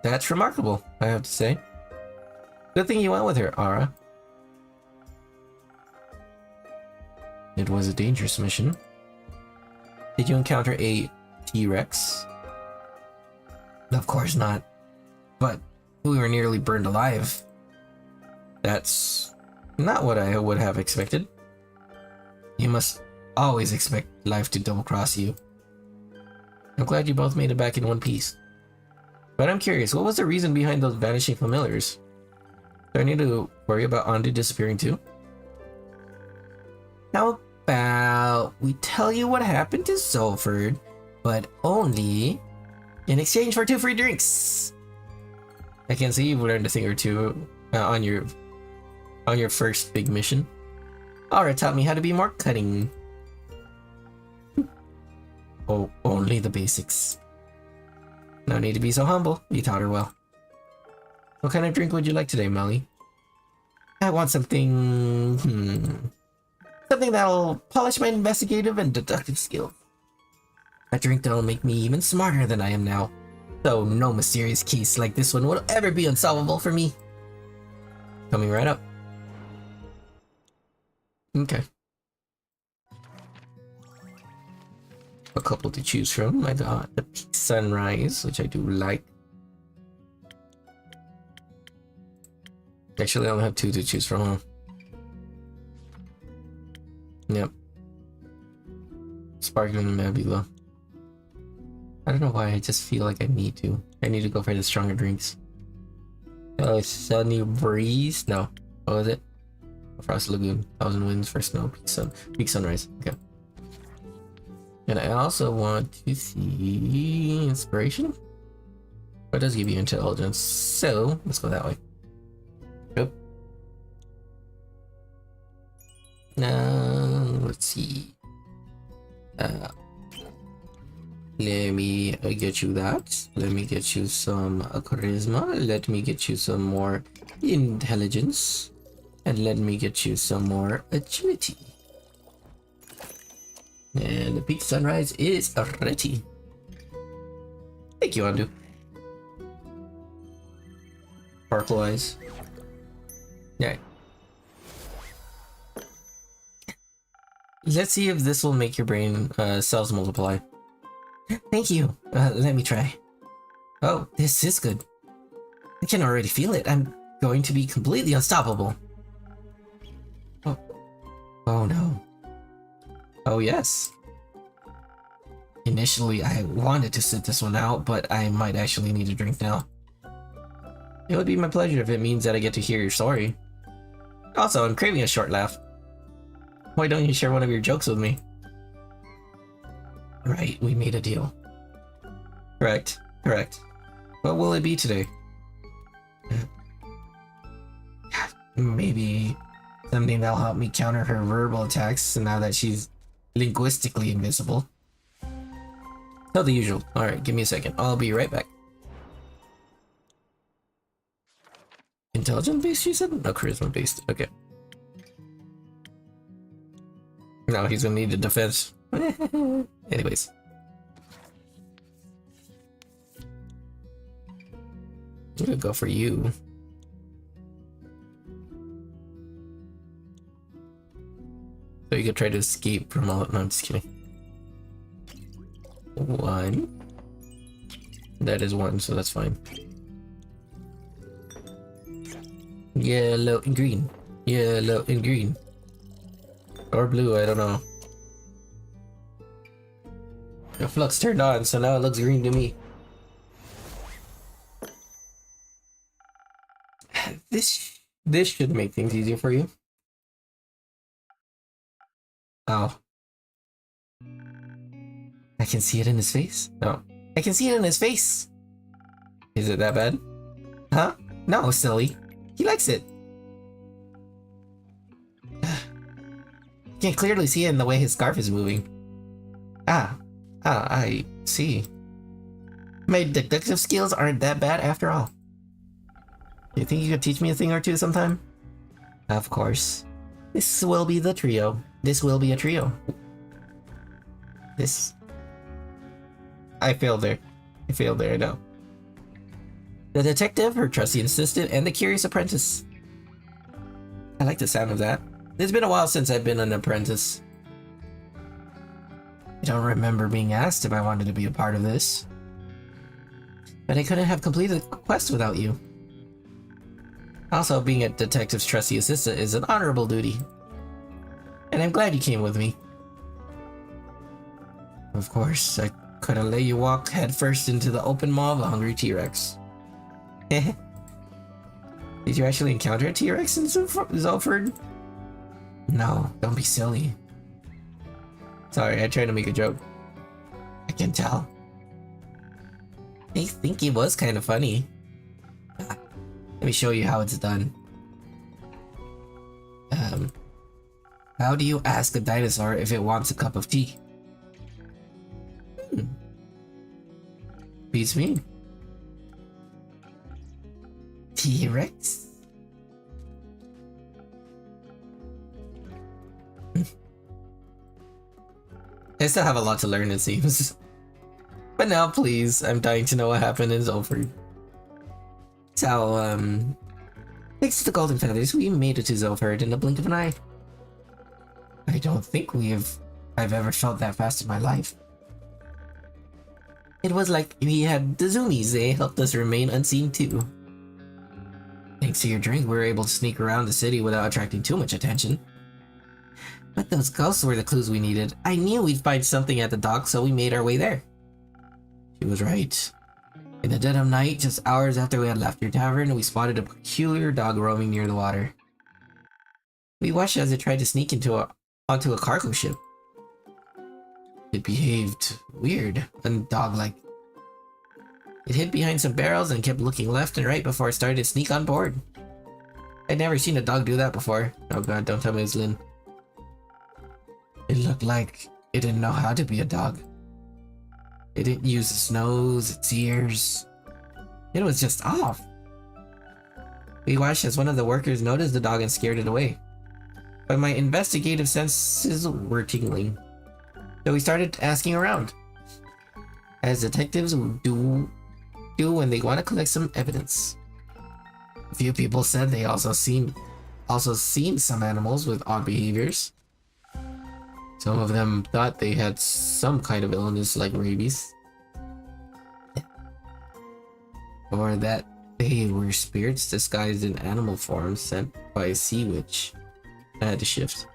That's remarkable, I have to say. Good thing you went with her, Ara. It was a dangerous mission. Did you encounter a T-Rex? Of course not. But we were nearly burned alive. That's not what I would have expected. You must always expect life to double-cross you. I'm glad you both made it back in one piece. But I'm curious, what was the reason behind those vanishing familiars? Do I need to worry about Andu disappearing too? How about we tell you what happened to Zulford, but only in exchange for 2 free drinks? I can see you've learned a thing or two on your first big mission. Aura taught me how to be more cunning. Oh, only the basics. No need to be so humble. You taught her well. What kind of drink would you like today, Melly? I want something... something that'll polish my investigative and deductive skills. A drink that'll make me even smarter than I am now. Though no mysterious case like this one will ever be unsolvable for me. Coming right up. Okay. A couple to choose from. I got the Peak Sunrise, which I do like. Actually, I only have 2 to choose from, huh? Yep. Sparkling Nebula. I don't know why, I just feel like I need to. I need to go for the stronger drinks. Oh, Sunny Breeze? No. What was it? Frost Lagoon. 1000 Winds for Snow. Peak Sunrise. Okay. And I also want to see Inspiration. But it does give you Intelligence, so let's go that way. Yep. see. Let me get you that. Let me get you some charisma. Let me get you some more intelligence. And let me get you some more agility. And the peak sunrise is ready. Thank you, Andu. Sparkle eyes. Yeah. Let's see if this will make your brain cells multiply. Thank you. Let me try. Oh, this is good. I can already feel it. I'm going to be completely unstoppable. Oh, oh no. Oh yes. Initially, I wanted to sit this one out, but I might actually need a drink now. It would be my pleasure if it means that I get to hear your story. Also, I'm craving a short laugh. Why don't you share one of your jokes with me? Right, we made a deal. Correct, correct. What will it be today? Maybe something that'll help me counter her verbal attacks now that she's linguistically invisible. So the usual. Alright, give me a second. I'll be right back. Intelligence based, you said? No, charisma based. Okay. No, he's gonna need a defense. Anyways. I'm gonna go for you. So you could try to escape from all. No, I'm just kidding. 1. That is 1, so that's fine. Yellow and green. Yellow and green. Or blue, I don't know. The flux turned on, so now it looks green to me. This should make things easier for you. Oh. I can see it in his face? No. I can see it in his face! Is it that bad? Huh? No, silly. He likes it. You can clearly see it in the way his scarf is moving. I see. My deductive skills aren't that bad after all. You think you could teach me a thing or two sometime? Of course. This will be the trio. This will be a trio. This... I failed there. I know. The detective, her trusty assistant, and the curious apprentice. I like the sound of that. It's been a while since I've been an apprentice. I don't remember being asked if I wanted to be a part of this. But I couldn't have completed the quest without you. Also, being a detective's trusty assistant is an honorable duty. And I'm glad you came with me. Of course, I couldn't let you walk headfirst into the open maw of a hungry T-Rex. Did you actually encounter a T-Rex in Zulford? No, don't be silly. Sorry, I tried to make a joke. I can tell. I think it was kind of funny. Let me show you how it's done. How do you ask a dinosaur if it wants a cup of tea? Beats me. T-Rex? I still have a lot to learn, it seems. But now, please, I'm dying to know what happened in Zulford. So, thanks to the Golden Feathers, we made it to Zulford in the blink of an eye. I don't think I've ever felt that fast in my life. It was like we had the zoomies, they helped us remain unseen too. Thanks to your drink, we were able to sneak around the city without attracting too much attention. But those ghosts were the clues we needed. I knew we'd find something at the dock, so we made our way there. She was right. In the dead of night, just hours after we had left your tavern, we spotted a peculiar dog roaming near the water. We watched as it tried to sneak onto a cargo ship. It behaved weird and dog-like. It hid behind some barrels and kept looking left and right before it started to sneak on board. I'd never seen a dog do that before. Oh god, don't tell me it's Lynn. It looked like it didn't know how to be a dog. It didn't use its nose, its ears. It was just off. We watched as one of the workers noticed the dog and scared it away. But my investigative senses were tingling. So we started asking around, as detectives do when they want to collect some evidence. A few people said they also seen some animals with odd behaviors. Some of them thought they had some kind of illness like rabies. Or that they were spirits disguised in animal form sent by a sea witch. I had to shift.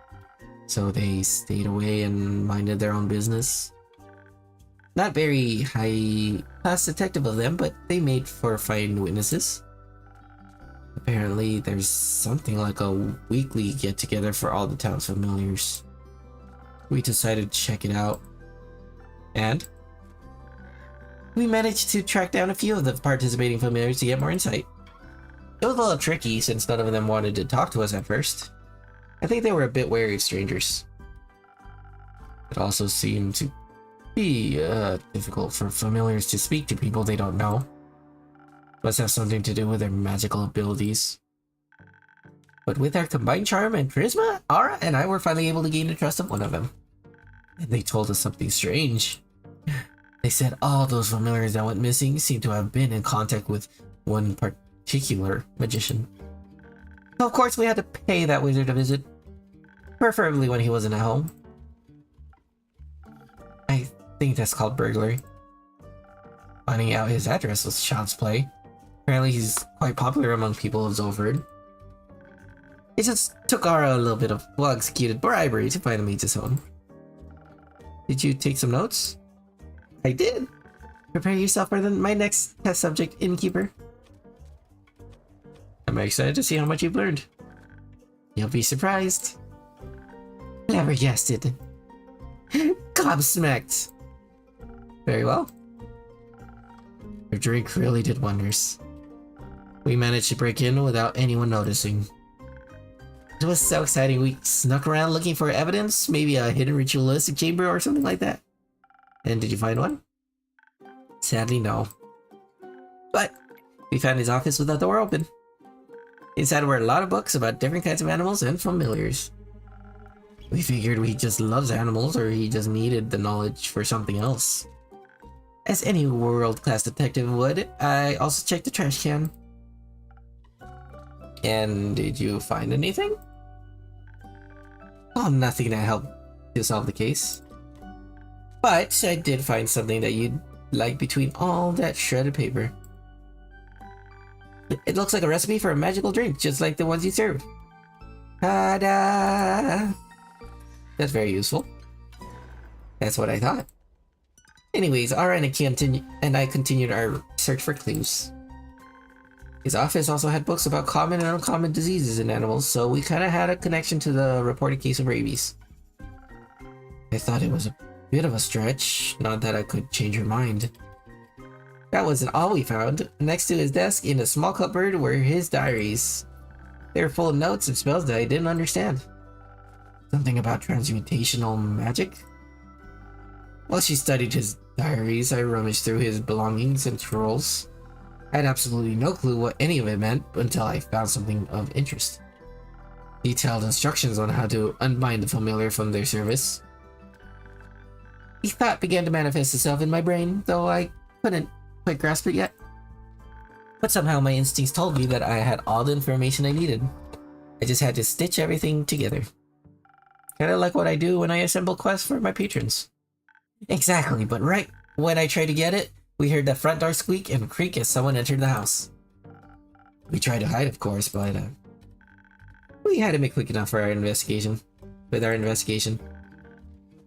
So they stayed away and minded their own business. Not very high-class detective of them, but they made for fine witnesses. Apparently, there's something like a weekly get-together for all the town's familiars. We decided to check it out. And we managed to track down a few of the participating familiars to get more insight. It was a little tricky since none of them wanted to talk to us at first. I think they were a bit wary of strangers. It also seemed to be difficult for familiars to speak to people they don't know. Must have something to do with their magical abilities. But with our combined charm and charisma, Ara and I were finally able to gain the trust of one of them. And they told us something strange. They said all those familiars that went missing seemed to have been in contact with one particular magician. So of course we had to pay that wizard a visit. Preferably when he wasn't at home. I think that's called burglary. Finding out his address was child's play. Apparently he's quite popular among people of Zolford. It just took Ara a little bit of well-executed bribery to find the maid's home. Did you take some notes? I did. Prepare yourself for my next test subject, innkeeper. I'm excited to see how much you've learned. You'll be surprised. Never guessed it. Gobsmacked. Very well. Your drink really did wonders. We managed to break in without anyone noticing. It was so exciting. We snuck around looking for evidence, maybe a hidden ritualistic chamber or something like that. And did you find one? Sadly, no. But we found his office without the door open. Inside were a lot of books about different kinds of animals and familiars. We figured he just loves animals or he just needed the knowledge for something else. As any world-class detective would, I also checked the trash can. And did you find anything? Oh, nothing that helped to solve the case. But I did find something that you'd like between all that shredded paper. It looks like a recipe for a magical drink, just like the ones you serve. Ta-da! That's very useful. That's what I thought. Anyways, Ara and I continued our search for clues. His office also had books about common and uncommon diseases in animals, so we kind of had a connection to the reported case of rabies. I thought it was a bit of a stretch, not that I could change her mind. That wasn't all we found. Next to his desk in a small cupboard were his diaries. They were full of notes and spells that I didn't understand. Something about transmutational magic? While she studied his diaries, I rummaged through his belongings and scrolls. I had absolutely no clue what any of it meant until I found something of interest. Detailed instructions on how to unbind the familiar from their service. A thought began to manifest itself in my brain, though I couldn't quite grasp it yet. But somehow my instincts told me that I had all the information I needed. I just had to stitch everything together. Kinda like what I do when I assemble quests for my patrons. Exactly, but right when I tried to get it, we heard the front door squeak and creak as someone entered the house. We tried to hide, of course, but we had to be quick enough for our investigation.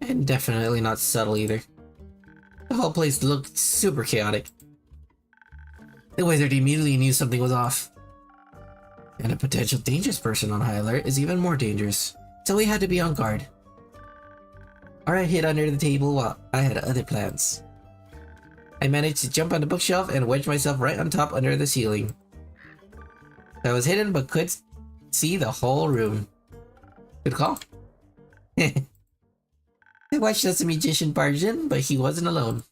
And definitely not subtle either. The whole place looked super chaotic. The wizard immediately knew something was off. And a potential dangerous person on high alert is even more dangerous, so we had to be on guard. Ara hid under the table while I had other plans. I managed to jump on the bookshelf and wedge myself right on top under the ceiling. I was hidden but could see the whole room. Good call. I watched as the magician barged in, but he wasn't alone.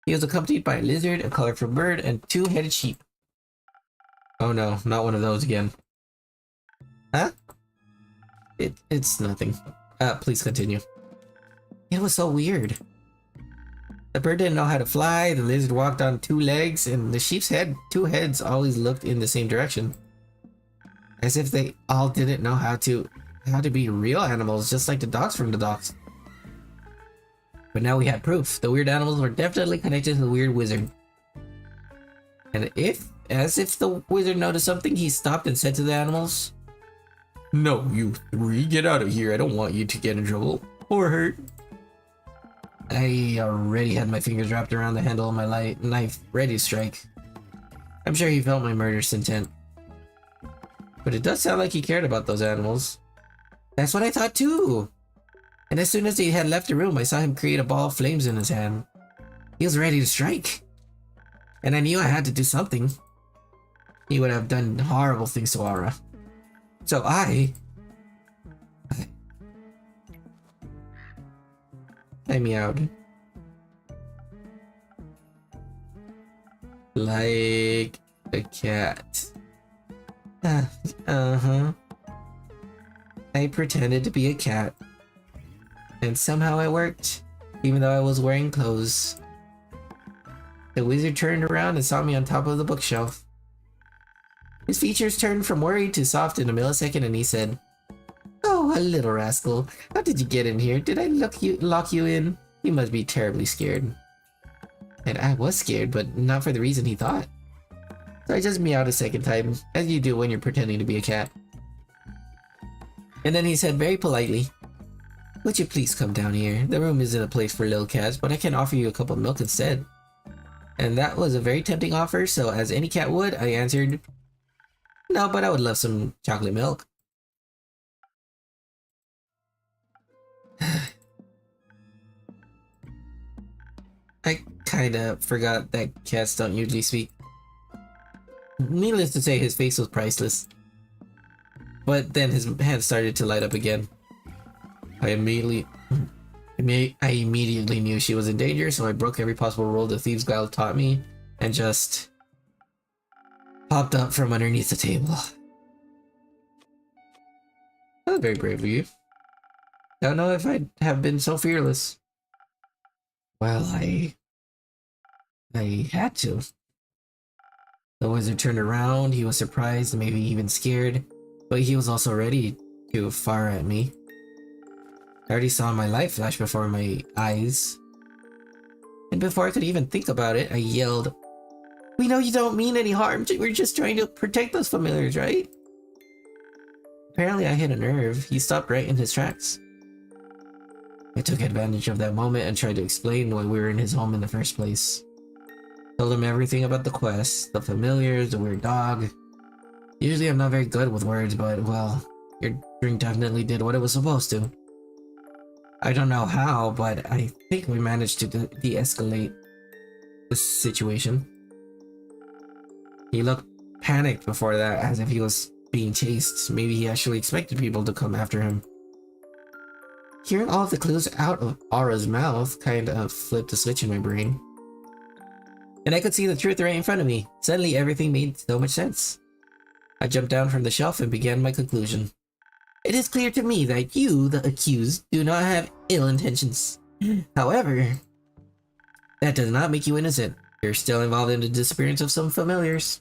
He was accompanied by a lizard, a colorful bird, and two-headed sheep. Oh no, not one of those again. Huh? It's nothing. Please continue. It was so weird. The bird didn't know how to fly, the lizard walked on two legs, and the sheep's two heads always looked in the same direction. As if they all didn't know how to be real animals, just like the dogs from the docks. But now we had proof. The weird animals were definitely connected to the weird wizard. And as if the wizard noticed something, he stopped and said to the animals, "No, you three, get out of here. I don't want you to get in trouble or hurt." I already had my fingers wrapped around the handle of my knife, ready to strike. I'm sure he felt my murderous intent. But it does sound like he cared about those animals. That's what I thought too! And as soon as he had left the room, I saw him create a ball of flames in his hand. He was ready to strike. And I knew I had to do something. He would have done horrible things to Aura. So I meowed. Like a cat. Uh-huh. I pretended to be a cat. And somehow it worked, even though I was wearing clothes. The wizard turned around and saw me on top of the bookshelf. His features turned from worried to soft in a millisecond, and he said, "Oh, a little rascal. How did you get in here? Did I lock you in? You must be terribly scared." And I was scared, but not for the reason he thought. So I just meowed a second time, as you do when you're pretending to be a cat. And then he said very politely, "Would you please come down here? The room isn't a place for little cats, but I can offer you a cup of milk instead." And that was a very tempting offer, so as any cat would, I answered, "No, but I would love some chocolate milk." I kinda forgot that cats don't usually speak. Needless to say, his face was priceless. But then his hand started to light up again. I immediately knew she was in danger, so I broke every possible rule the thieves' guile taught me and just popped up from underneath the table. That was very brave of you. Don't know if I'd have been so fearless. Well, I had to. The wizard turned around. He was surprised, maybe even scared, but he was also ready to fire at me. I already saw my light flash before my eyes. And before I could even think about it, I yelled, "We know you don't mean any harm. We're just trying to protect those familiars, right?" Apparently I hit a nerve. He stopped right in his tracks. I took advantage of that moment and tried to explain why we were in his home in the first place. Told him everything about the quest, the familiars, the weird dog. Usually I'm not very good with words, but well, your drink definitely did what it was supposed to. I don't know how, but I think we managed to de-escalate the situation. He looked panicked before that, as if he was being chased. Maybe he actually expected people to come after him. Hearing all of the clues out of Aura's mouth kind of flipped a switch in my brain. And I could see the truth right in front of me. Suddenly everything made so much sense. I jumped down from the shelf and began my conclusion. It is clear to me that you, the accused, do not have ill intentions. However, that does not make you innocent. You're still involved in the disappearance of some familiars.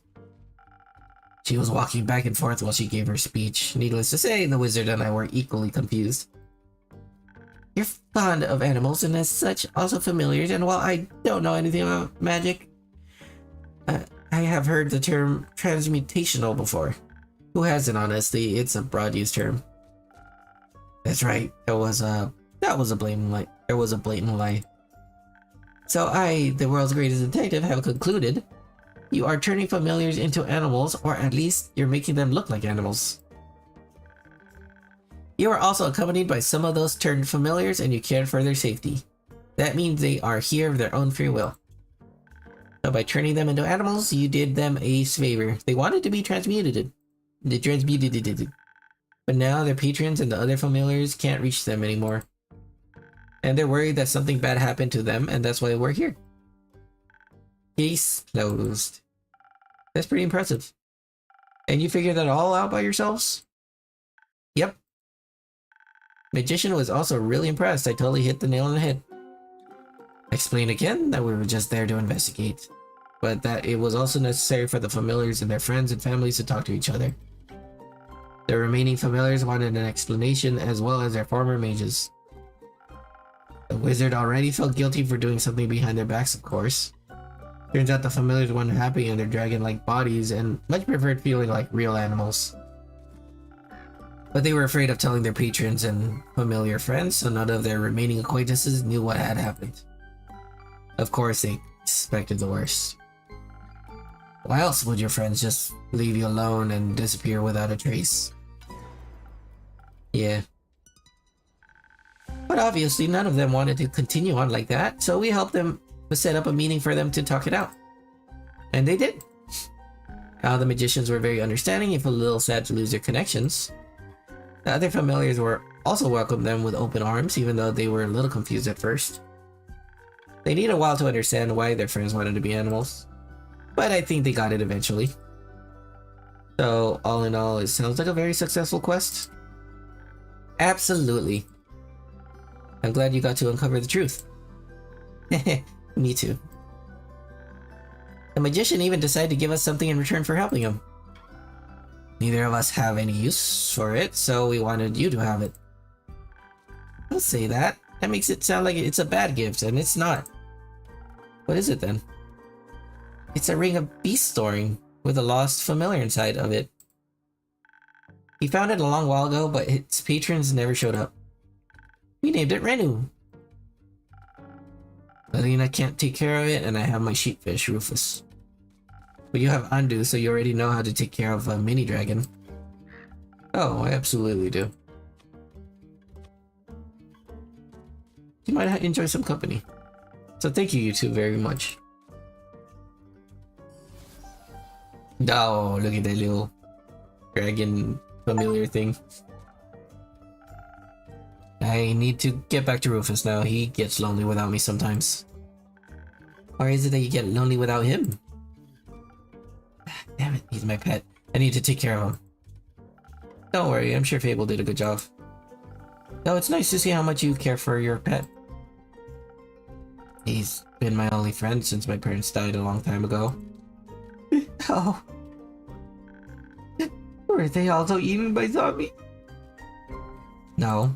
She was walking back and forth while she gave her speech. Needless to say, the wizard and I were equally confused. You're fond of animals and as such also familiars, and while I don't know anything about magic, I have heard the term transmutational before. Who hasn't, honestly? It's a broad use term. That's right. That was a blatant lie. There was a blatant lie. So I, the world's greatest detective, have concluded you are turning familiars into animals, or at least you're making them look like animals. You are also accompanied by some of those turned familiars, and you cared for their safety. That means they are here of their own free will. So by turning them into animals, you did them a favor. They wanted to be transmuted. They transmuted. But now their patrons and the other familiars can't reach them anymore. And they're worried that something bad happened to them, and that's why we're here. Case closed. That's pretty impressive. And you figured that all out by yourselves? Yep. Magician was also really impressed. I totally hit the nail on the head. I explained again that we were just there to investigate, but that it was also necessary for the familiars and their friends and families to talk to each other. The remaining familiars wanted an explanation, as well as their former mages. The wizard already felt guilty for doing something behind their backs, of course. Turns out the familiars weren't happy in their dragon-like bodies and much preferred feeling like real animals. But they were afraid of telling their patrons and familiar friends, so none of their remaining acquaintances knew what had happened. Of course, they expected the worst. Why else would your friends just leave you alone and disappear without a trace? Yeah. But obviously, none of them wanted to continue on like that, so we helped them set up a meeting for them to talk it out. And they did. The magicians were very understanding, if a little sad to lose their connections. The other familiars were also welcomed them with open arms, even though they were a little confused at first. They needed a while to understand why their friends wanted to be animals, but I think they got it eventually. So, all in all, it sounds like a very successful quest. Absolutely. I'm glad you got to uncover the truth. Me too. The magician even decided to give us something in return for helping him. Neither of us have any use for it, so we wanted you to have it. Don't say that. That makes it sound like it's a bad gift, and it's not. What is it then? It's a ring of beast storing with a lost familiar inside of it. He found it a long while ago, but its patrons never showed up. We named it Renu. Alina can't take care of it, and I have my sheepfish, Rufus. But you have Andu, so you already know how to take care of a mini dragon. Oh, I absolutely do. You might enjoy some company. So thank you two very much. Oh, look at that little dragon familiar thing. I need to get back to Rufus now. He gets lonely without me sometimes. Or is it that you get lonely without him? Damn it, he's my pet. I need to take care of him. Don't worry, I'm sure Fable did a good job. Though it's nice to see how much you care for your pet. He's been my only friend since my parents died a long time ago. Oh. Were they also eaten by zombies? No.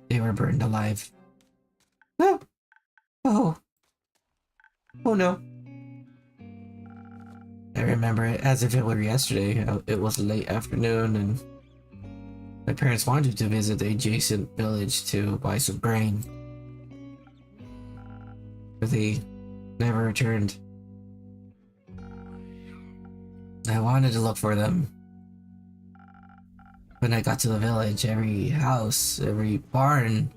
They were burned alive. Oh. Oh. Oh no. I remember it as if it were yesterday. It was late afternoon and my parents wanted to visit the adjacent village to buy some grain. But they never returned. I wanted to look for them. When I got to the village, every house, every barn,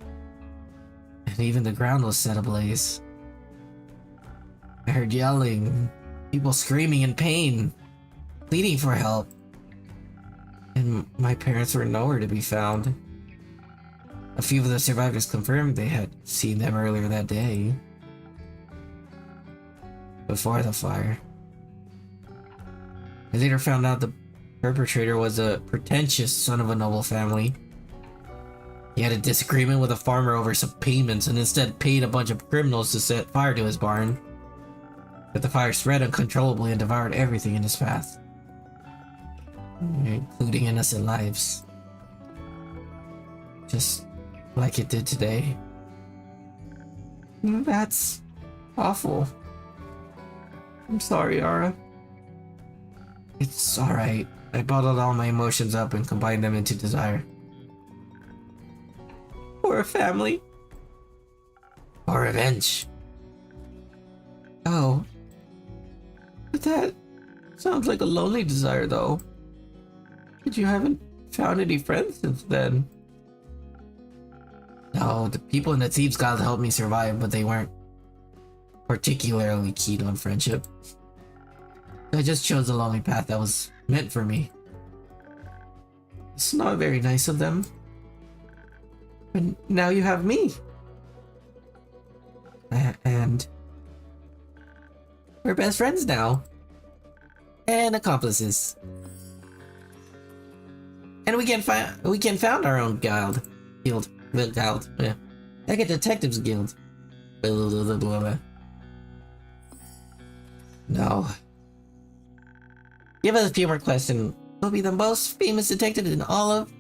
and even the ground was set ablaze. I heard yelling, people screaming in pain, pleading for help. And my parents were nowhere to be found. A few of the survivors confirmed they had seen them earlier that day. Before the fire. I later found out the perpetrator was a pretentious son of a noble family. He had a disagreement with a farmer over some payments and instead paid a bunch of criminals to set fire to his barn. But the fire spread uncontrollably and devoured everything in his path, including innocent lives. Just like it did today. That's awful. I'm sorry, Ara. It's alright. I bottled all my emotions up and combined them into desire. For a family. Or revenge. Oh. But that sounds like a lonely desire, though. But you haven't found any friends since then. No, the people in the Thieves Guild helped me survive, but they weren't particularly keen on friendship. I just chose the lonely path that was meant for me. It's not very nice of them. And now you have me. And we're best friends now. And accomplices. And we can found our own guild. Guild. Yeah. Like a detectives guild. No. Give us a few more quests and we'll be the most famous detective in all of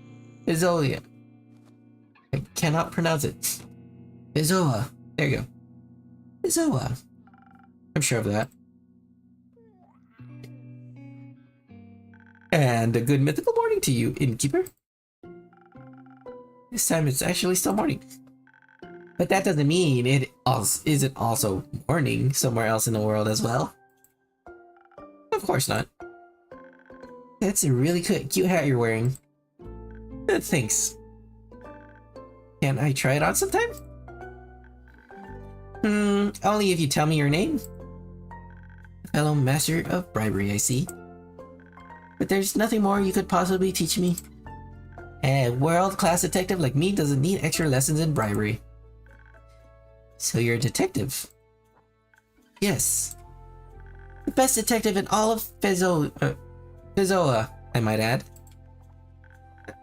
Izolia. I cannot pronounce it. Izoa. There you go. Izoa. I'm sure of that. And a good mythical morning to you, innkeeper. This time it's actually still morning. But that doesn't mean it isn't also morning somewhere else in the world as well. Of course not. That's a really cute hat you're wearing. Thanks. Can I try it on sometime? Only if you tell me your name. Fellow master of bribery, I see. But there's nothing more you could possibly teach me. A world-class detective like me doesn't need extra lessons in bribery. So you're a detective? Yes. The best detective in all of Fizoa, I might add.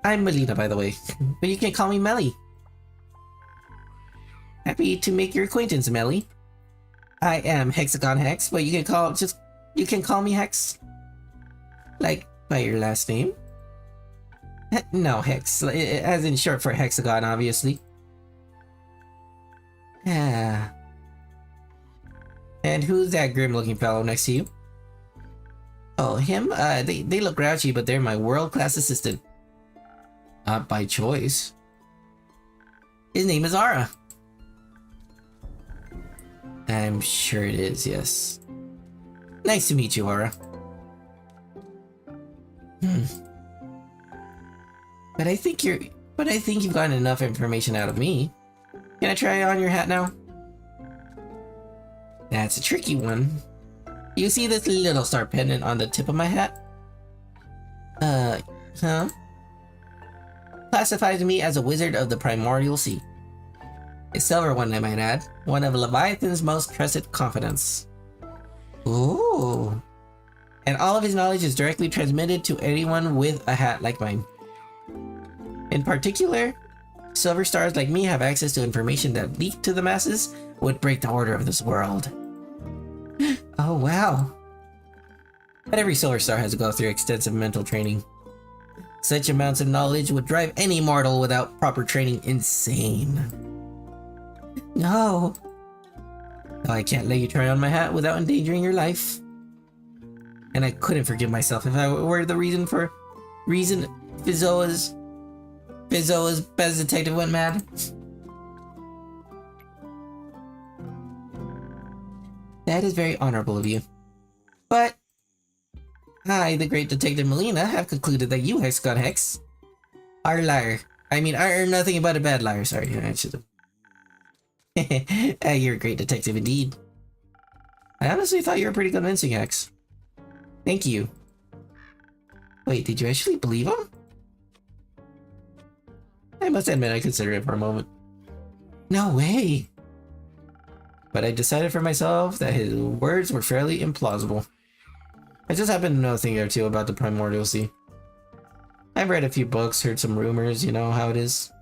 I'm Melina, by the way, but you can call me Melly. Happy to make your acquaintance, Melly. I am Hexagon Hex, but you can call me Hex. Like, by your last name? No, Hex, as in short for Hexagon, obviously. Yeah. And who's that grim-looking fellow next to you? Oh, him? They look grouchy, but they're my world-class assistant. Not by choice. His name is Ara. I'm sure it is, yes. Nice to meet you, Ara. But I think you've gotten enough information out of me. Can I try on your hat now? That's a tricky one. You see this little star pendant on the tip of my hat? Huh? Classifies me as a wizard of the primordial sea. A silver one, I might add. One of Leviathan's most trusted confidants. Ooh. And all of his knowledge is directly transmitted to anyone with a hat like mine. In particular, silver stars like me have access to information that leaked to the masses would break the order of this world. Oh wow. But every silver star has to go through extensive mental training. Such amounts of knowledge would drive any mortal without proper training insane. No. I can't let you try on my hat without endangering your life. And I couldn't forgive myself if I were the reason Fizoa's best detective went mad. That is very honorable of you. But I, the great detective Melina, have concluded that you, Hexagon Hex, are a liar. I mean, are nothing but a bad liar. Sorry, I should have. You're a great detective indeed. I honestly thought you were pretty convincing, Hex. Thank you. Wait, did you actually believe him? I must admit I considered it for a moment. No way! But I decided for myself that his words were fairly implausible. I just happen to know a thing or two about the Primordial Sea. I've read a few books, heard some rumors, you know how it is.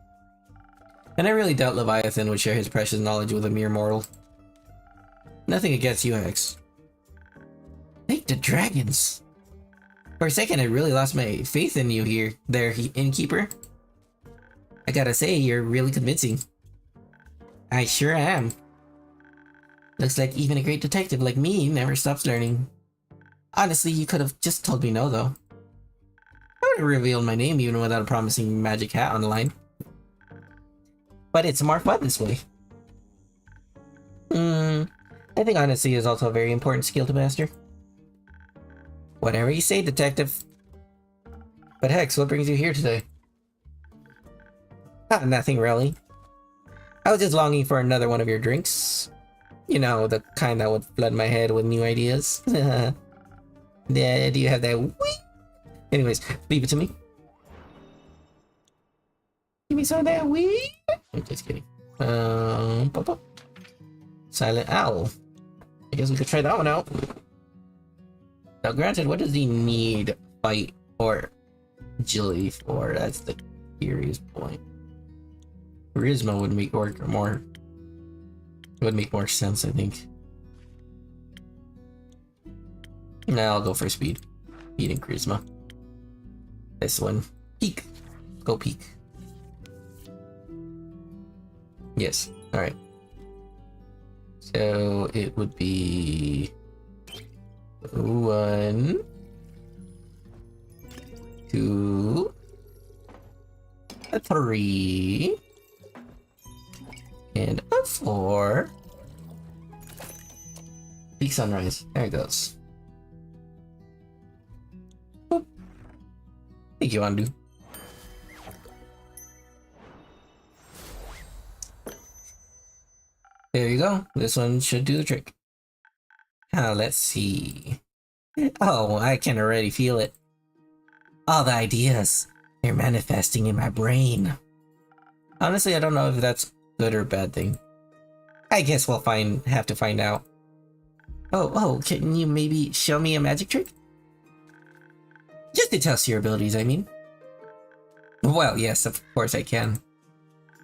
And I really doubt Leviathan would share his precious knowledge with a mere mortal. Nothing against you, Hex. Thank the dragons! For a second, I really lost my faith in you innkeeper. I gotta say, you're really convincing. I sure am. Looks like even a great detective like me never stops learning. Honestly, you could have just told me no, though. I would have revealed my name even without a promising magic hat on the line. But it's more fun this way. I think honesty is also a very important skill to master. Whatever you say, detective. But Hex, what brings you here today? Nothing really. I was just longing for another one of your drinks. You know, the kind that would flood my head with new ideas. Yeah, do you have that wee? Anyways, leave it to me. Give me some of that wee. I'm just kidding. Pop up. Silent Owl. I guess we could try that one out. Now, granted, what does he need fight or agility for? That's the curious point. Charisma would make would make more sense, I think. Nah, I'll go for speed. Speed and charisma. This one. Peak. Go peak. Yes. Alright. So it would be 1, 2, 3, and a 4. Peak sunrise. There it goes. Boop. Thank you, Andu. There you go. This one should do the trick. Let's see. Oh, I can already feel it. All the ideas. They're manifesting in my brain. Honestly, I don't know if that's good or bad thing. I guess we'll have to find out. Oh, can you maybe show me a magic trick? Just to test your abilities, I mean. Well, yes, of course I can.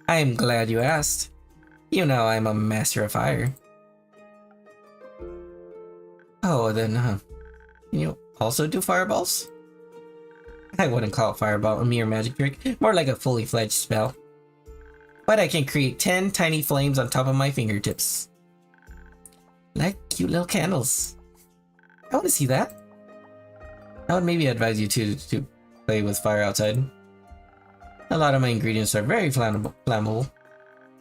I'm glad you asked. You know I'm a master of fire. Oh, then, can you also do fireballs? I wouldn't call fireball a mere magic trick, more like a fully fledged spell. But I can create 10 tiny flames on top of my fingertips. Like cute little candles. I want to see that. I would maybe advise you to play with fire outside. A lot of my ingredients are very flammable.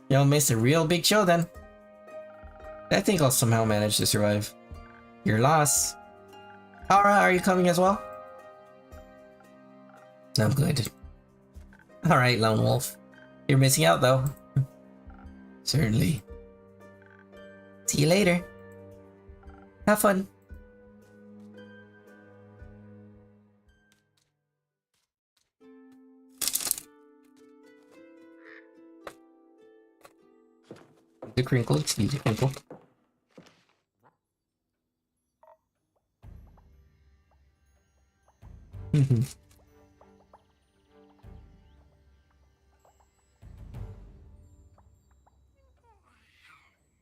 You'll miss a real big show then. I think I'll somehow manage to survive. Your loss. Aura, are you coming as well? I'm good. Alright, Lone Wolf. You're missing out though. Certainly. See you later. Have fun. The crinkle, excuse me, crinkle.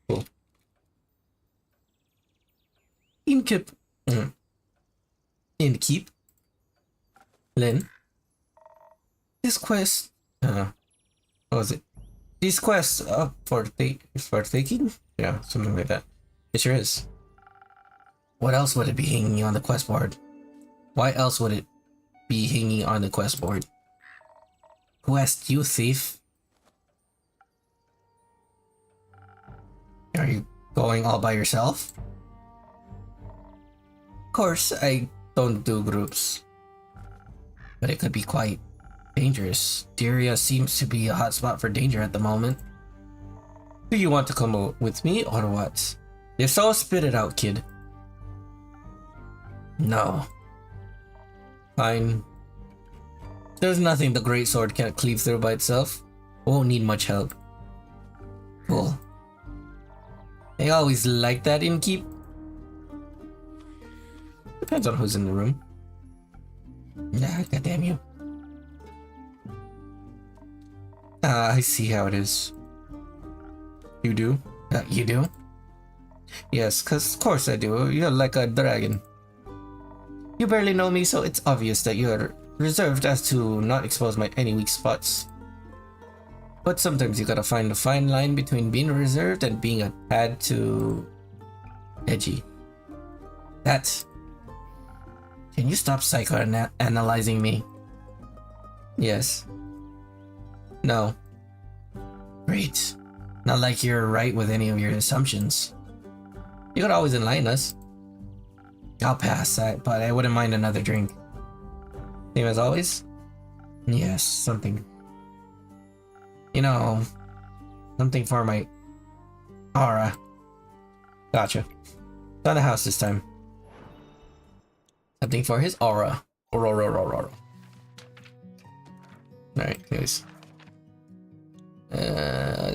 Cool. Inkeep. Inkeep. Lynn. This quest. What was it? These quests up for taking? Yeah, something like that. It sure is. What else would it be hanging on the quest board? Why else would it be hanging on the quest board? Who asked you, thief? Are you going all by yourself? Of course, I don't do groups. But it could be quite dangerous. Dyria seems to be a hotspot for danger at the moment. Do you want to come with me or what? If so, spit it out, kid. No. Fine. There's nothing the great sword can't cleave through by itself. Won't need much help. Cool. I always like that Innkeep. Depends on who's in the room. Nah, goddamn you. I see how it is. You do? You do? Yes, cause of course I do. You're like a dragon. You barely know me, so it's obvious that you're reserved as to not expose any weak spots. But sometimes you gotta find a fine line between being reserved and being a tad too edgy. That. Can you stop psychoanalyzing me? Yes. No. Great. Not like you're right with any of your assumptions. You could always enlighten us. I'll pass, but I wouldn't mind another drink. Same as always? Yes, something. You know, something for my aura. Gotcha. It's on the house this time. Something for his aura. Alright, anyways.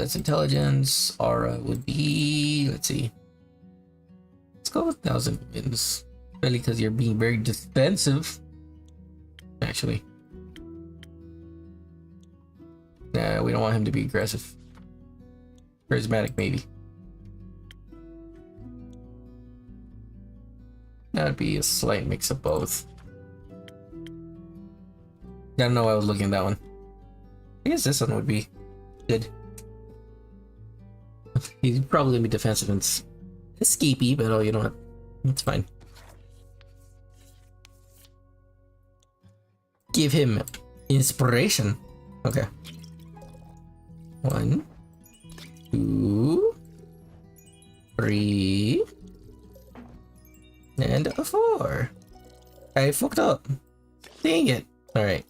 That's intelligence. Aura would be, let's see. Let's go with 1,000 wins. Really, because you're being very defensive. Actually. Nah, we don't want him to be aggressive. Charismatic, maybe. That'd be a slight mix of both. I don't know why I was looking at that one. I guess this one would be good. He'd probably be defensive and escapey, but oh, you know what? It's fine. Give him inspiration. Okay. 1, 2, 3, and a 4. I fucked up. Dang it. Alright.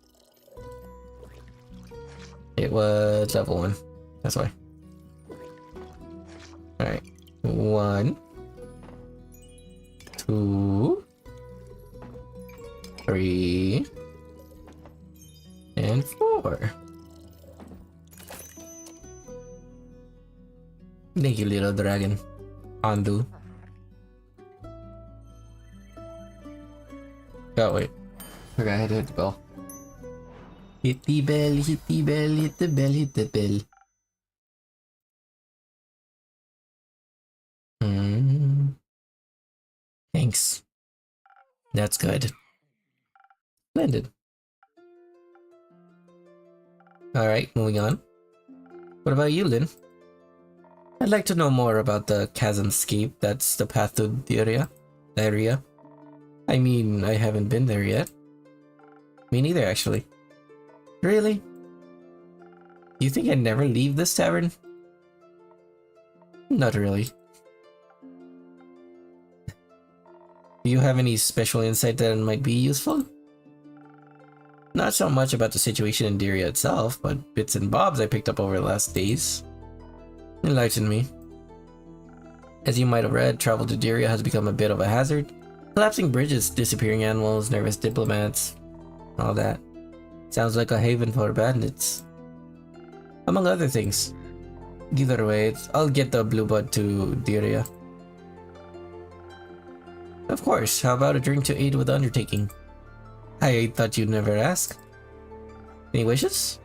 It was level 1. That's why. Alright. 1, 2, 3, and 4. Thank you, little dragon. Andu. Oh, wait. Okay, I had to hit the bell. Hit the bell, hit the bell, hit the bell, hit the bell. Thanks. That's good. Splendid. Alright, moving on. What about you, Lynn? I'd like to know more about the chasmscape that's the path to the area. I mean, I haven't been there yet. Me neither, actually. Really? You think I'd never leave this tavern? Not really. Do you have any special insight that might be useful? Not so much about the situation in Diria itself, but bits and bobs I picked up over the last days. Enlighten me. As you might have read, travel to Diria has become a bit of a hazard. Collapsing bridges, disappearing animals, nervous diplomats, all that. Sounds like a haven for bandits. Among other things. Either way, I'll get the blue bud to Diria. Of course, how about a drink to aid with the undertaking? I thought you'd never ask. Any wishes?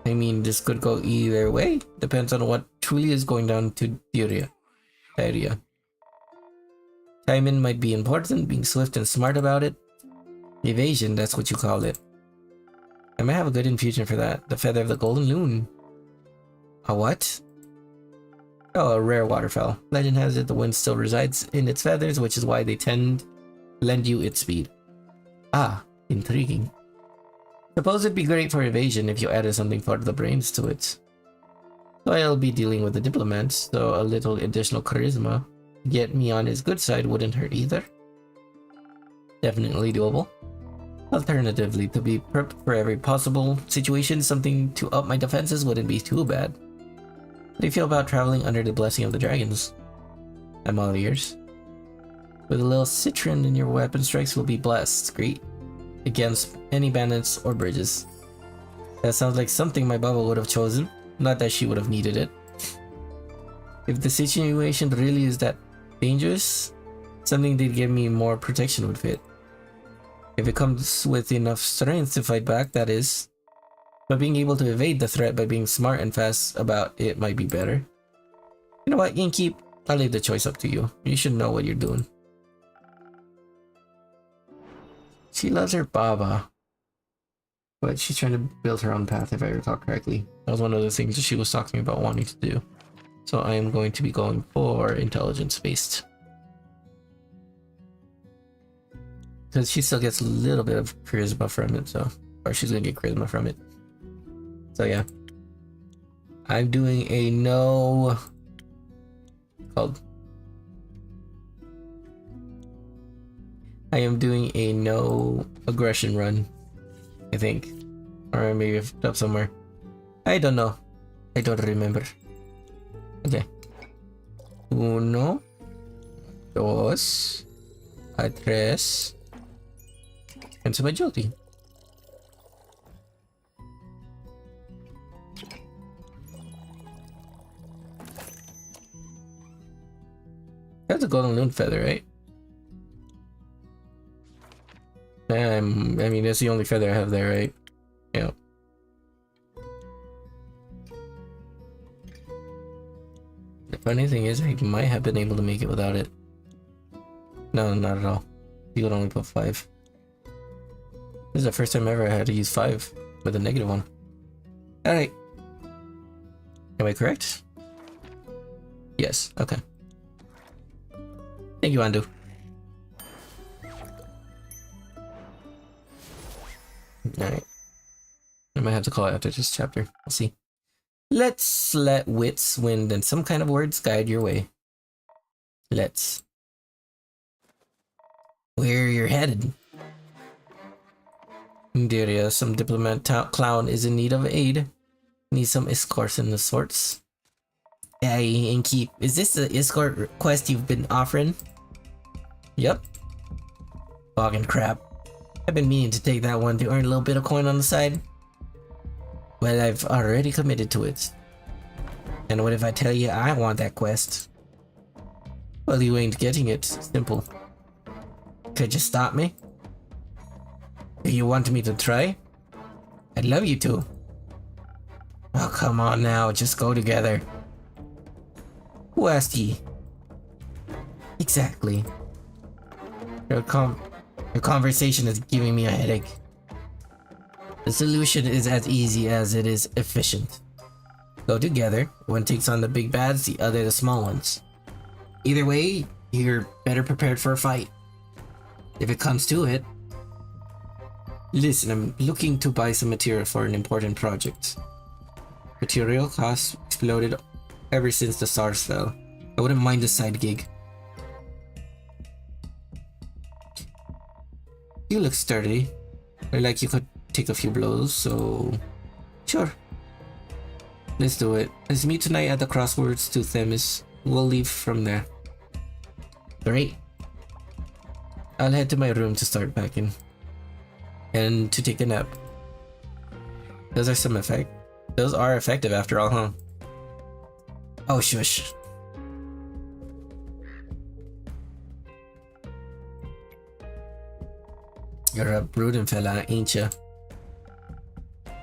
I mean, this could go either way. Depends on what truly is going down to Diria. Timing might be important, being swift and smart about it. Evasion, that's what you call it. I might have a good infusion for that. The feather of the golden loon. A what? Oh, a rare waterfowl. Legend has it the wind still resides in its feathers, which is why they tend to lend you its speed. Ah, intriguing. Suppose it'd be great for evasion if you added something for the brains to it. So I'll be dealing with the diplomats, so a little additional charisma to get me on his good side wouldn't hurt either. Definitely doable. Alternatively, to be prepped for every possible situation, something to up my defenses wouldn't be too bad. How do you feel about traveling under the blessing of the dragons? I'm all ears. With a little citron in your weapon strikes will be blessed. Great. Against any bandits or bridges. That sounds like something my Baba would have chosen. Not that she would have needed it. If the situation really is that dangerous, something that'd give me more protection would fit. If it comes with enough strength to fight back, that is. But being able to evade the threat by being smart and fast about it might be better. You know what, Inkeep? I'll leave the choice up to you. You should know what you're doing. She loves her Baba. But she's trying to build her own path, if I recall correctly. That was one of the things that she was talking about wanting to do. So I am going to be going for intelligence-based. Because she still gets a little bit of charisma from it, so... Or she's gonna get charisma from it. So yeah. I'm doing a no... Called... I am doing a no aggression run. I think. Or maybe I've up somewhere. I don't know. I don't remember. Okay. Uno. Dos. Tres. And some agility. That's a golden loon feather, right? I mean, that's the only feather I have there, right? Yeah. The funny thing is, I might have been able to make it without it. No, not at all. You could only put 5. This is the first time ever I had to use 5 with a negative one. Alright. Am I correct? Yes, okay. Thank you, Andu. Alright. I might have to call it after this chapter. We'll see. Let's let wits, wind, and some kind of words guide your way. Let's. Where you're headed? Deria, some diplomat clown is in need of aid. Need some escorts in the sorts. Hey, Innkeep, is this the escort request you've been offering? Yep. Fucking crap. I've been meaning to take that one to earn a little bit of coin on the side. Well, I've already committed to it. And what if I tell you I want that quest? Well, you ain't getting it. Simple. Could you stop me? Do you want me to try? I'd love you to. Oh, come on now, just go together. Who asked ye? Exactly. Your conversation is giving me a headache. The solution is as easy as it is efficient. Go together, one takes on the big bads, the other the small ones. Either way, you're better prepared for a fight. If it comes to it. Listen, I'm looking to buy some material for an important project. Material costs exploded ever since the stars fell. I wouldn't mind a side gig. You look sturdy. Like you could take a few blows, so... Sure. Let's do it. Let's meet tonight at the crossroads to Themis. We'll leave from there. Great. I'll head to my room to start packing. And to take a nap. Those are effective after all, huh? Oh, shush. You're a brooding fella, ain't ya?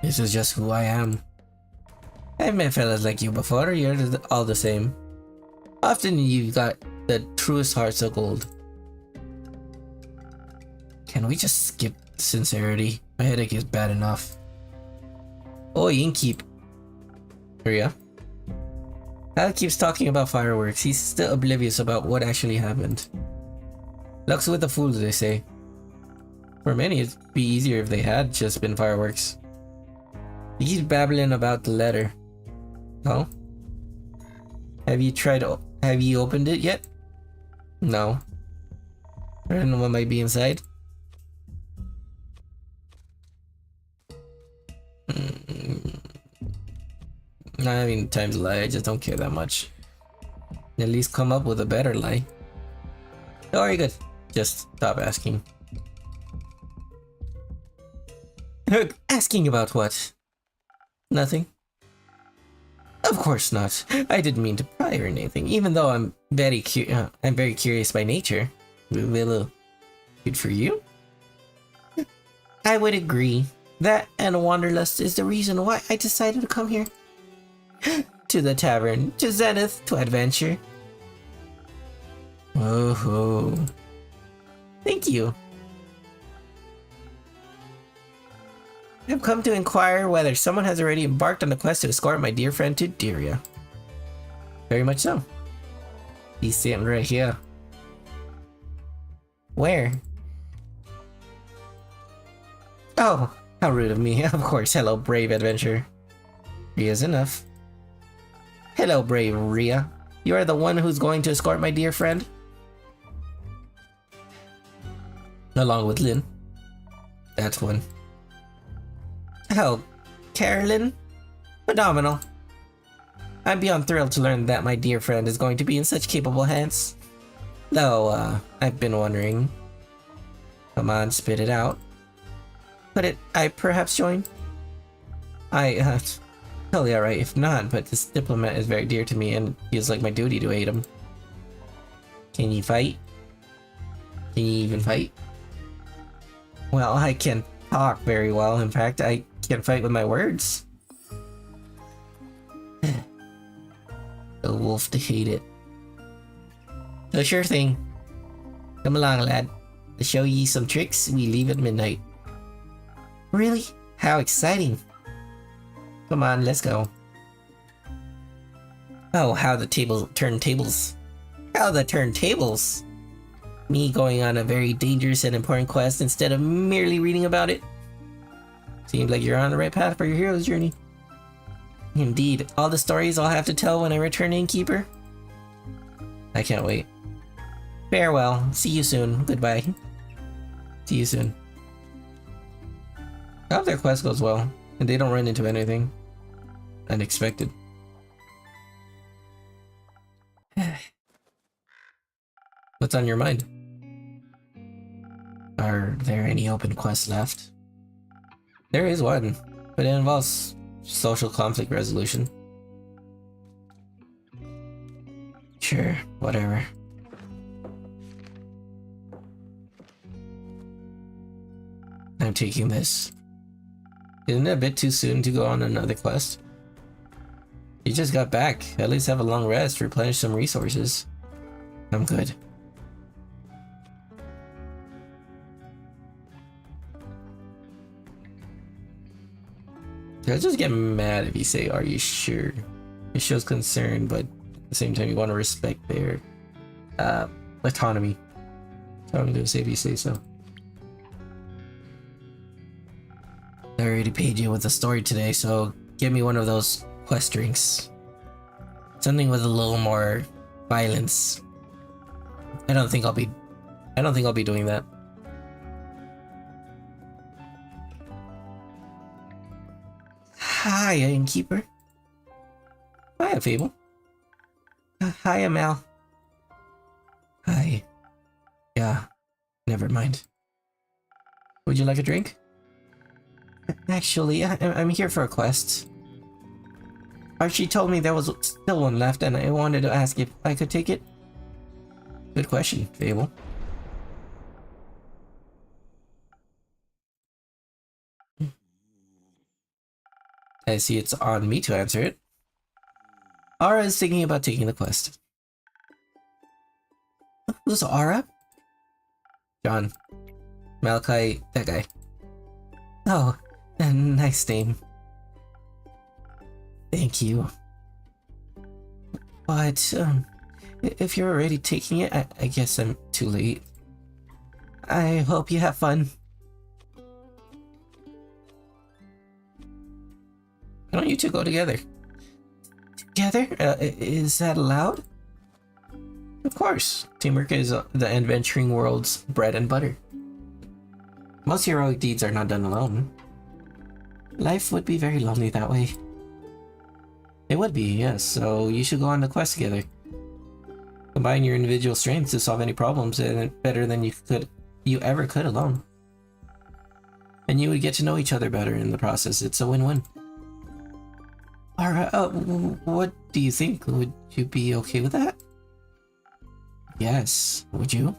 This is just who I am. I've met fellas like you before, you're all the same. Often you've got the truest hearts of gold. Can we just skip sincerity? My headache is bad enough. Oh, Innkeep. Ria. Hal keeps talking about fireworks. He's still oblivious about what actually happened. Luck's with the fools, they say. For many, it'd be easier if they had just been fireworks. He keeps babbling about the letter. Oh? Have you opened it yet? No. I don't know what might be inside. I mean, time to lie, I just don't care that much. At least come up with a better lie. Oh, you're good. Just stop asking. Asking about what? Nothing. Of course not. I didn't mean to pry or anything, even though I'm very curious by nature. Well, good for you. I would agree. That and wanderlust is the reason why I decided to come here. To the tavern, to Zenith, to adventure. Oh, thank you. I've come to inquire whether someone has already embarked on the quest to escort my dear friend to Diria. Very much so. He's sitting right here. Where? Oh, how rude of me. Of course, hello, brave adventurer. Ria's enough. Hello, brave Ria. You are the one who's going to escort my dear friend? Along with Lynn. That's one. Oh, Carolyn? Phenomenal. I'm beyond thrilled to learn that my dear friend is going to be in such capable hands. Though, I've been wondering. Come on, spit it out. Could I perhaps join? Totally alright if not, but this diplomat is very dear to me and it feels like my duty to aid him. Can you fight? Can you even fight? Well, I can talk very well. In fact, I can fight with my words. The wolf to hate it. So sure thing. Come along, lad. To show ye some tricks, we leave at midnight. Really? How exciting. Come on, let's go. Oh, how the turntables. How the turntables. Me going on a very dangerous and important quest instead of merely reading about it. Seems like you're on the right path for your hero's journey. Indeed, all the stories I'll have to tell when I return, Innkeeper. I can't wait. Farewell. See you soon. Goodbye. See you soon. I hope their quest goes well, and they don't run into anything unexpected. What's on your mind? Are there any open quests left? There is one, but it involves social conflict resolution. Sure, whatever. I'm taking this. Isn't it a bit too soon to go on another quest? You just got back. At least have a long rest, replenish some resources. I'm good. I'll just get mad if you say, "Are you sure?" It shows concern, but at the same time you want to respect their autonomy. So I'm gonna say if you say so. I already paid you with a story today, so give me one of those quest drinks. Something with a little more violence. I don't think I'll be doing that. Hiya, Innkeeper. Hiya, Fable. Hiya, Mal. Hi. Yeah, never mind. Would you like a drink? Actually, I'm here for a quest. Archie told me there was still one left, and I wanted to ask if I could take it. Good question, Fable. I see it's on me to answer it. Aura is thinking about taking the quest. Who's Aura? John. Malachi, that guy. Oh, nice name. Thank you. But, if you're already taking it, I guess I'm too late. I hope you have fun. Why don't you two go together? Together? Is that allowed? Of course. Teamwork is the adventuring world's bread and butter. Most heroic deeds are not done alone. Life would be very lonely that way. It would be, yes, so you should go on the quest together. Combine your individual strengths to solve any problems, and better than you ever could alone. And you would get to know each other better in the process. It's a win-win. Alright, what do you think? Would you be okay with that? Yes, would you?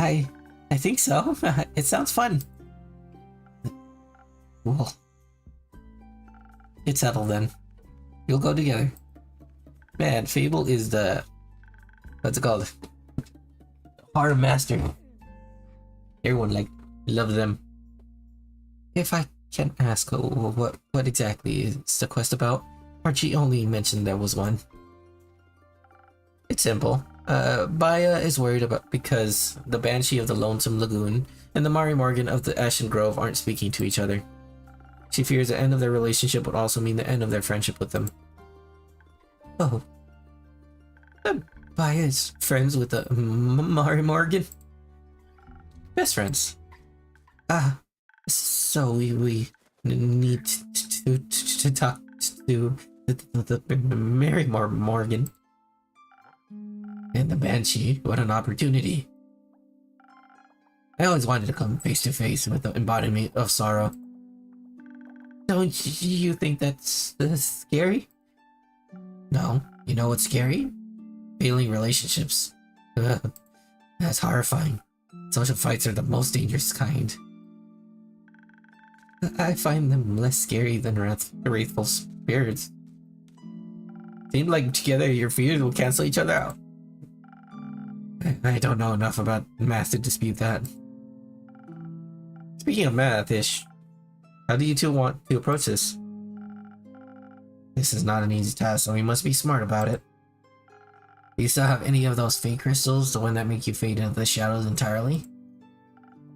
I think so. It sounds fun. Cool. It's settled then. You'll go together. Man, Fable is the... what's it called? Horror master. Everyone, loves them. If I can ask, what exactly is the quest about? Archie only mentioned there was one. It's simple. Baya is worried about because the Banshee of the Lonesome Lagoon and the Mari Morgan of the Ashen Grove aren't speaking to each other. She fears the end of their relationship would also mean the end of their friendship with them. Oh. Baya is friends with the Mari Morgan? Best friends. So we need to talk to the Mary Morgan. And the Banshee, what an opportunity. I always wanted to come face to face with the embodiment of sorrow. Don't you think that's scary? No. You know what's scary? Failing relationships. That's horrifying. Social fights are the most dangerous kind. I find them less scary than wrathful spirits. Seem like together your fears will cancel each other out. I don't know enough about math to dispute that. Speaking of math, Ish, how do you two want to approach this? This is not an easy task, so we must be smart about it. Do you still have any of those fake crystals, the one that make you fade into the shadows entirely?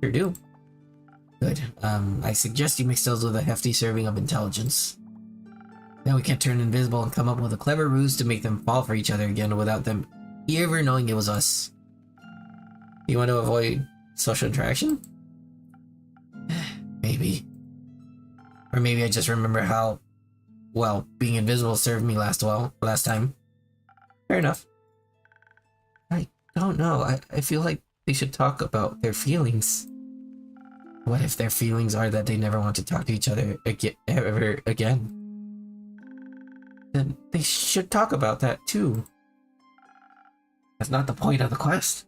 Sure do. Good. I suggest you mix those with a hefty serving of intelligence. Then we can turn invisible and come up with a clever ruse to make them fall for each other again without them ever knowing it was us. You want to avoid social interaction? Maybe. Or maybe I just remember how, well, being invisible served me last time. Fair enough. I don't know. I feel like they should talk about their feelings. What if their feelings are that they never want to talk to each other ever again? Then they should talk about that too. That's not the point of the quest.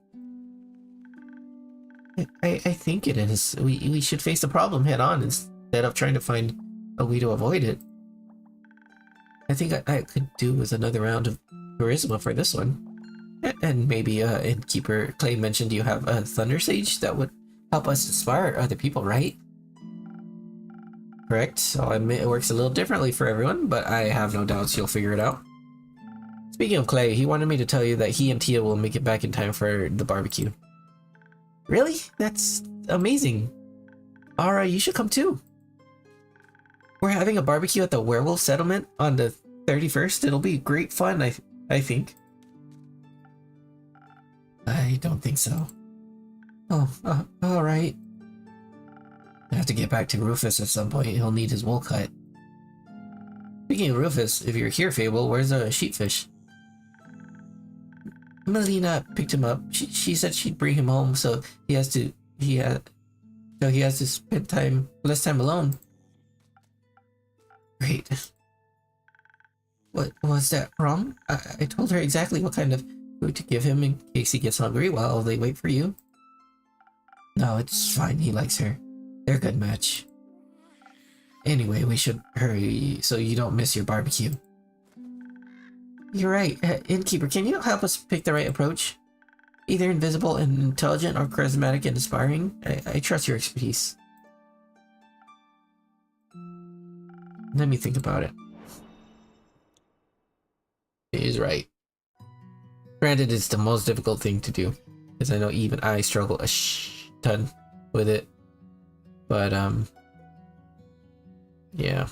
I think it is. We should face the problem head on instead of trying to find a way to avoid it. I think I could do with another round of charisma for this one. And maybe Innkeeper Clay mentioned you have a Thunder Sage that would help us inspire other people, right? Correct. So I admit it works a little differently for everyone, but I have no doubts you'll figure it out. Speaking of Clay, he wanted me to tell you that he and Tia will make it back in time for the barbecue. Really? That's amazing. Alright, you should come too. We're having a barbecue at the werewolf settlement on the 31st. It'll be great fun, I think. I don't think so. Oh, alright. I have to get back to Rufus at some point. He'll need his wool cut. Speaking of Rufus, if you're here, Fable, where's a sheepfish? Melina picked him up. She said she'd bring him home, so he has to spend less time alone. Great. What was that wrong? I told her exactly what kind of food to give him in case he gets hungry while they wait for you. No, it's fine. He likes her. They're a good match. Anyway, we should hurry so you don't miss your barbecue. You're right. Innkeeper, can you help us pick the right approach? Either invisible and intelligent or charismatic and inspiring? I trust your expertise. Let me think about it. He's right. Granted, it's the most difficult thing to do, because I know even I struggle a ton with it. But, yeah.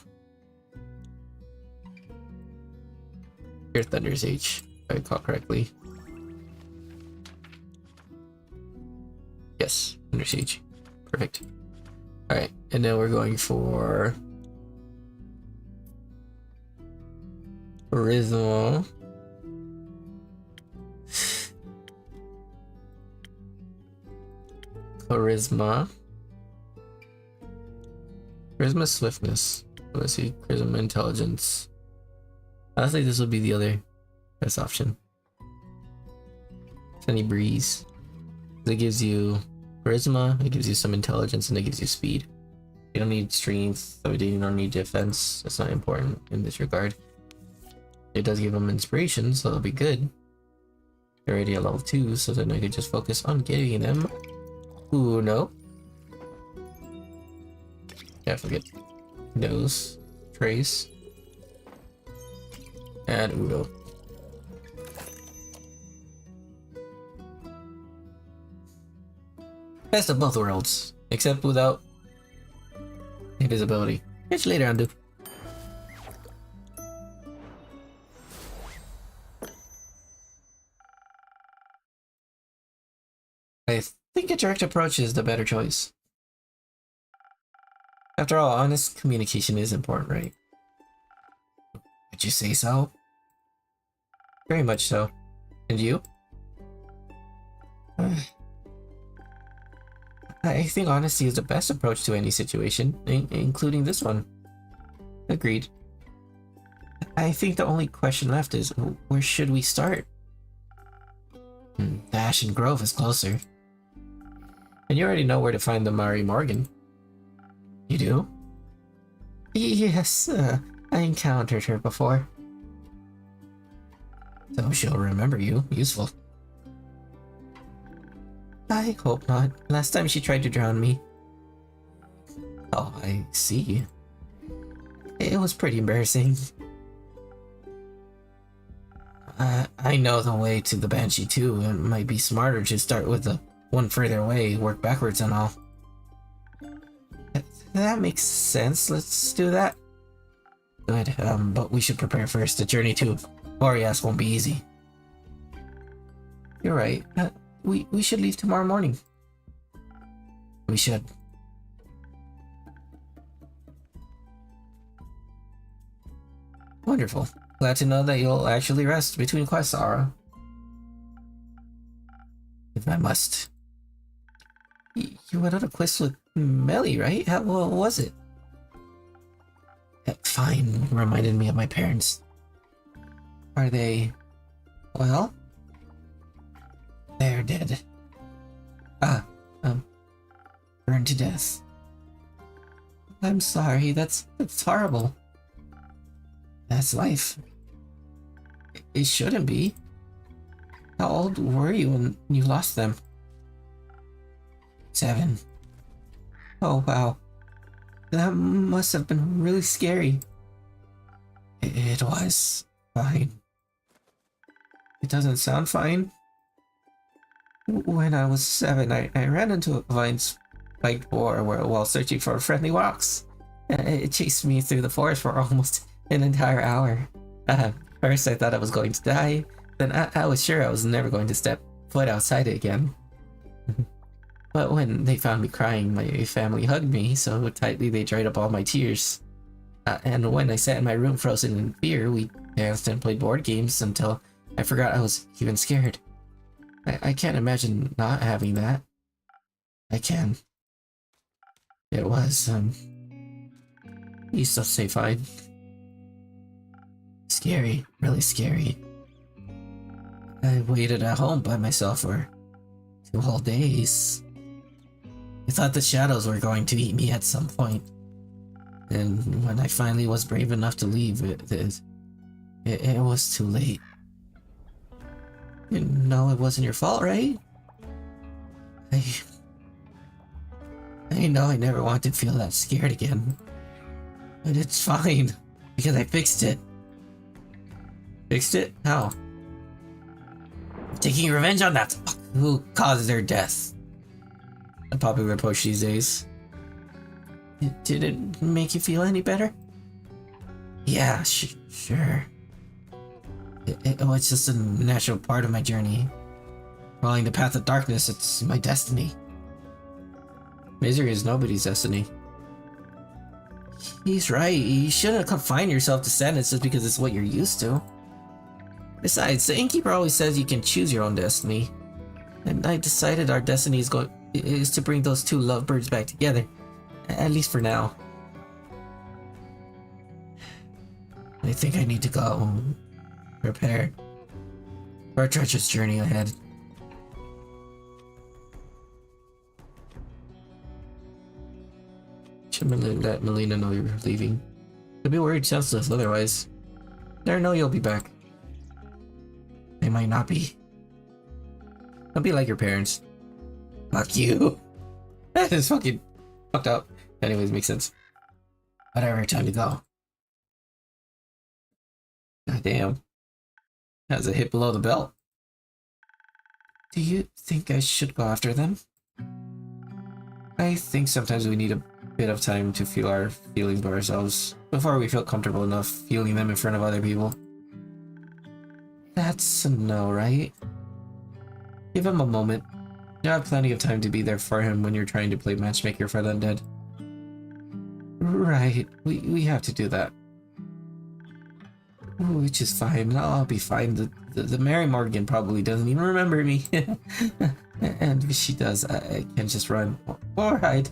Your Thunder Sage, if I recall correctly. Yes, Thunder Sage. Perfect. Alright, and now we're going for Charisma. Charisma Swiftness. Let's see, Charisma Intelligence. I think this would be the other best option. Sunny Breeze. It gives you Charisma, it gives you some intelligence, and it gives you speed. You don't need strength, so you don't need defense. That's not important in this regard. It does give them inspiration, so that'll be good. They're already at level 2, so then I could just focus on getting them. Uno. Yeah, forget Nose, Trace, and Uno. Best of both worlds, except without invisibility. Catch you later, Andu. I think a direct approach is the better choice. After all, honest communication is important, right? Would you say so? Very much so. And you? I think honesty is the best approach to any situation, including this one. Agreed. I think the only question left is, where should we start? That Ashen Grove is closer. And you already know where to find the Mary Morgan. You do? Yes, I encountered her before. So she'll remember you. Useful. I hope not. Last time she tried to drown me. Oh, I see. It was pretty embarrassing. I know the way to the Banshee too. It might be smarter to start with the one further away, work backwards and all. That makes sense. Let's do that. Good, but we should prepare first. The journey to Boreas won't be easy. You're right. We should leave tomorrow morning. We should. Wonderful. Glad to know that you'll actually rest between quests, Ara. If I must. You went on a quest with Melly, right? How was it? Fine. Reminded me of my parents. Are they... well? They're dead. Burned to death. I'm sorry, that's horrible. That's life. It shouldn't be. How old were you when you lost them? 7. Oh wow. That must have been really scary. It was fine. It doesn't sound fine. When I was 7, I ran into a vine-spiked boar while searching for friendly rocks. It chased me through the forest for almost an entire hour. First I thought I was going to die, then I was sure I was never going to step foot outside it again. But when they found me crying, my family hugged me so tightly they dried up all my tears. And when I sat in my room frozen in fear, we danced and played board games until I forgot I was even scared. I can't imagine not having that. I can. It was, you still say fine. Scary, really scary. I waited at home by myself for 2 whole days. I thought the shadows were going to eat me at some point. And when I finally was brave enough to leave, it was too late. You know it wasn't your fault, right? I know I never want to feel that scared again. But it's fine, because I fixed it. Fixed it? How? Taking revenge on that who caused their death. A popular push these days. Did it make you feel any better? Yeah, sure. It was just a natural part of my journey. Following the path of darkness, it's my destiny. Misery is nobody's destiny. He's right. You shouldn't confine yourself to sadness just because it's what you're used to. Besides, the innkeeper always says you can choose your own destiny. And I decided our destiny is to bring those 2 lovebirds back together. At least for now. I think I need to go prepare for a treacherous journey ahead. Should let Melina know you're leaving. She'll be worried senseless otherwise. Let her know you'll be back. They might not be. Don't be like your parents. Fuck you. That is fucking fucked up. Anyways, makes sense. Whatever, time to go. God damn. That's a hit below the belt. Do you think I should go after them? I think sometimes we need a bit of time to feel our feelings by ourselves before we feel comfortable enough feeling them in front of other people. That's a no, right? Give him a moment. You have plenty of time to be there for him when you're trying to play matchmaker for the undead. Right, we have to do that. Which is fine, I'll be fine. The Mary Morgan probably doesn't even remember me. And if she does, I can just run, or hide,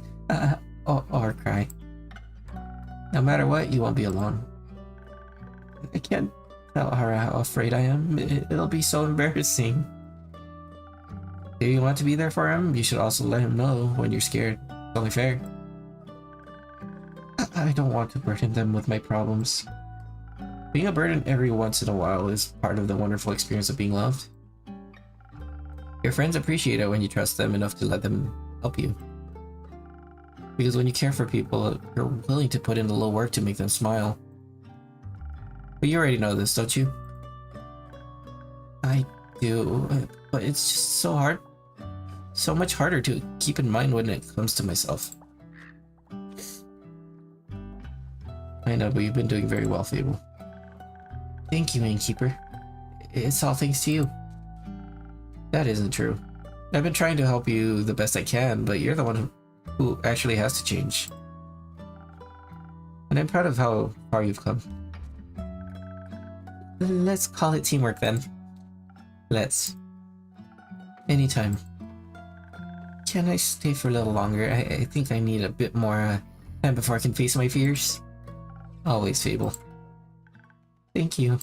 or cry. No matter what, you won't be alone. I can't tell her how afraid I am. It'll be so embarrassing. If you want to be there for him, you should also let him know when you're scared. It's only fair. I don't want to burden them with my problems. Being a burden every once in a while is part of the wonderful experience of being loved. Your friends appreciate it when you trust them enough to let them help you. Because when you care for people, you're willing to put in the little work to make them smile. But you already know this, don't you? I do, but it's just so hard. So much harder to keep in mind when it comes to myself. I know, but you've been doing very well, Fable. Thank you, Innkeeper. It's all thanks to you. That isn't true. I've been trying to help you the best I can, but you're the one who actually has to change. And I'm proud of how far you've come. Let's call it teamwork then. Let's. Anytime. Can I stay for a little longer? I think I need a bit more time before I can face my fears. Always, Fable. Thank you.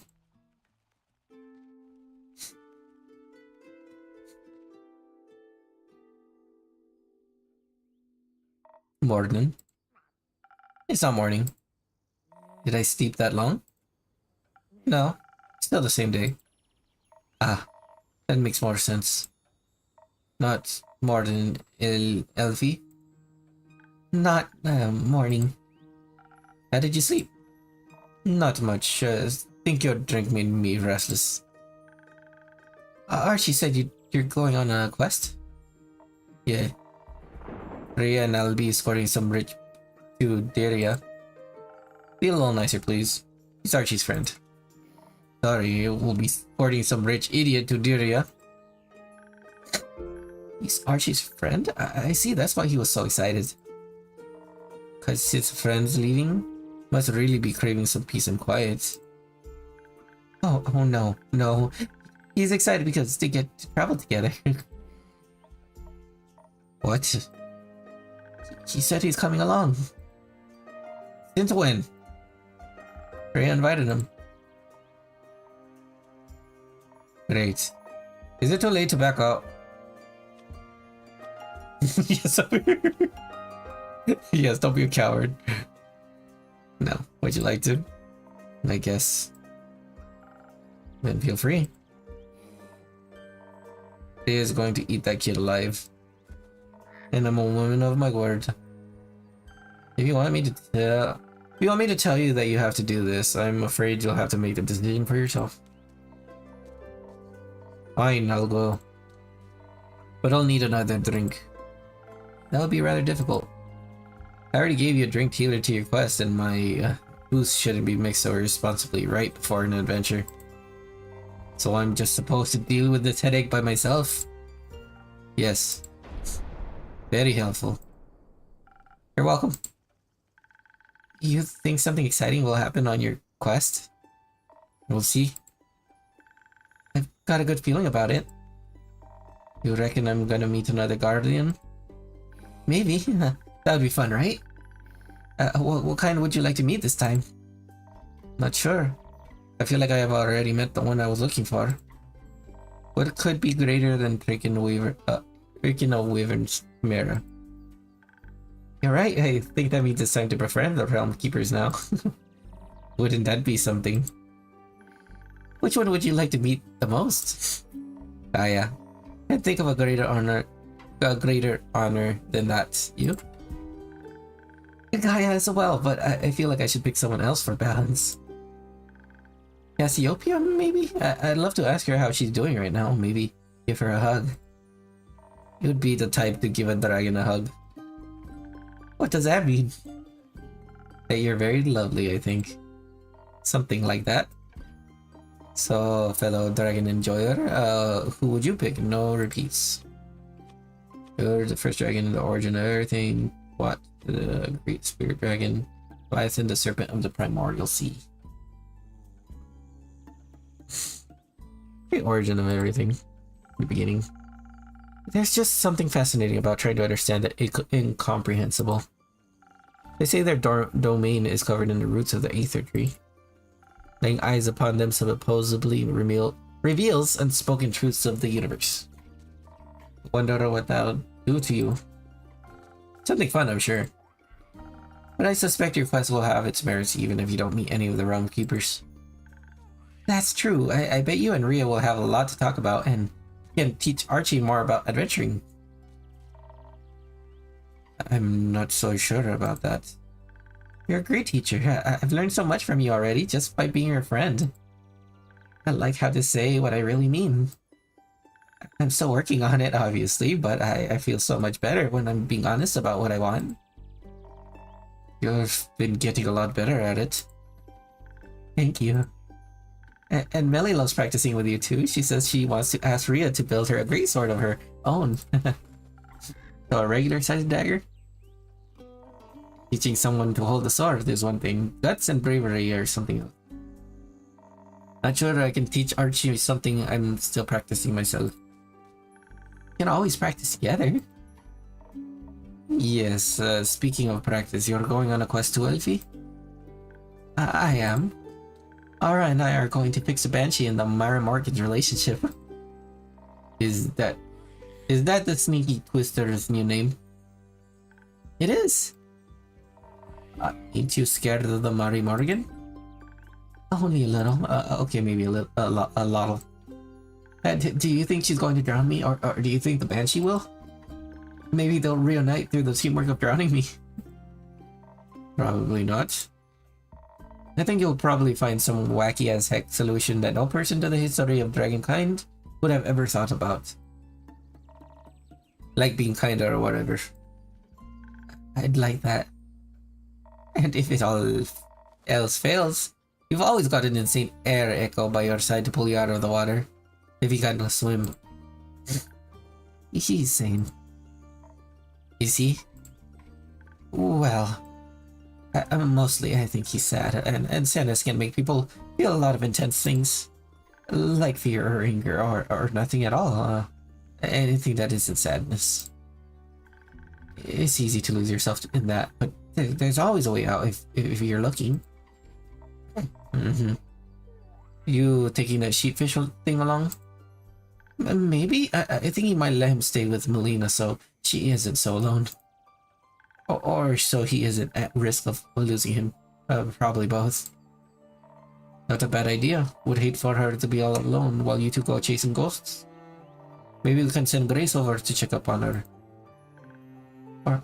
Morning. It's not morning. Did I sleep that long? No. Still the same day. Ah, that makes more sense. Not more than Elfie. Not morning. How did you sleep? Not much. Think your drink made me restless. Archie said you're going on a quest? Yeah. Rhea and I'll be escorting some rich to Daria. Be a little nicer, please. He's Archie's friend. Sorry, we'll be escorting some rich idiot to Daria. He's Archie's friend? I see, that's why he was so excited. Cause his friend's leaving? Must really be craving some peace and quiet. Oh no. He's excited because they get to travel together. What? He said he's coming along. Since when? Rhea invited him. Great. Is it too late to back out? Yes, yes, don't be a coward. No, would you like to? I guess. Then feel free. He is going to eat that kid alive. And I'm a woman of my word. If you want me to tell you that you have to do this, I'm afraid you'll have to make the decision for yourself. Fine, I'll go. But I'll need another drink. That would be rather difficult. I already gave you a drink tailored to your quest, and my booze shouldn't be mixed so irresponsibly right before an adventure. So I'm just supposed to deal with this headache by myself? Yes. Very helpful. You're welcome. You think something exciting will happen on your quest? We'll see. I've got a good feeling about it. You reckon I'm gonna meet another guardian? Maybe. That would be fun, right? What kind would you like to meet this time? Not sure. I feel like I have already met the one I was looking for. What could be greater than breaking a wyvern's mirror? You're right, I think that means it's time to befriend the Realm Keepers now. Wouldn't that be something? Which one would you like to meet the most? Gaia. Can't think of a greater honor than that. You? Gaia as well, but I feel like I should pick someone else for balance. Cassiopeia, maybe? I'd love to ask her how she's doing right now. Maybe give her a hug. You'd be the type to give a dragon a hug. What does that mean? That you're very lovely, I think. Something like that. So, fellow dragon enjoyer, who would you pick? No repeats. You're the first dragon in the origin of everything. What? The great spirit dragon. Leviathan, the serpent of the primordial sea. The origin of everything. The beginning. There's just something fascinating about trying to understand the incomprehensible. They say their domain is covered in the roots of the Aether Tree. Laying eyes upon them supposedly reveals unspoken truths of the universe. Wonder what that'll do to you. Something fun, I'm sure. But I suspect your quest will have its merits even if you don't meet any of the realm keepers. That's true. I bet you and Ria will have a lot to talk about and can teach Archie more about adventuring. I'm not so sure about that. You're a great teacher. I've learned so much from you already just by being your friend. I like how to say what I really mean. I'm still working on it, obviously, but I feel so much better when I'm being honest about what I want. You've been getting a lot better at it. Thank you. And Melly loves practicing with you too. She says she wants to ask Ria to build her a greatsword of her own. So a regular sized dagger? Teaching someone to hold a sword is one thing. Guts and bravery or something else. Not sure I can teach Archie something I'm still practicing myself. We can always practice together. Yes, speaking of practice, you're going on a quest to Elfie? I am. Aura and I are going to fix a Banshee in the Myra Morgan's relationship. Is that the sneaky twister's new name? It is. Ain't you scared of the Mary Morgan? Only a little. Okay, maybe a little, a lot. Do you think she's going to drown me, or do you think the Banshee will? Maybe they'll reunite through the teamwork of drowning me. Probably not. I think you'll probably find some wacky as heck solution that no person to the history of dragonkind would have ever thought about. Like being kinder or whatever. I'd like that. And if it all else fails, you've always got an insane air echo by your side to pull you out of the water. If you can't swim. He's sane. Is he? Well, mostly I think he's sad, and sadness can make people feel a lot of intense things. Like fear or anger or nothing at all. Anything that isn't sadness. It's easy to lose yourself in that, but there's always a way out if you're looking. You taking that sheepfish thing along? Maybe. I think you might let him stay with Melina so she isn't so alone. Or so he isn't at risk of losing him. Probably both. Not a bad idea. Would hate for her to be all alone while you two go chasing ghosts. Maybe we can send Grace over to check up on her.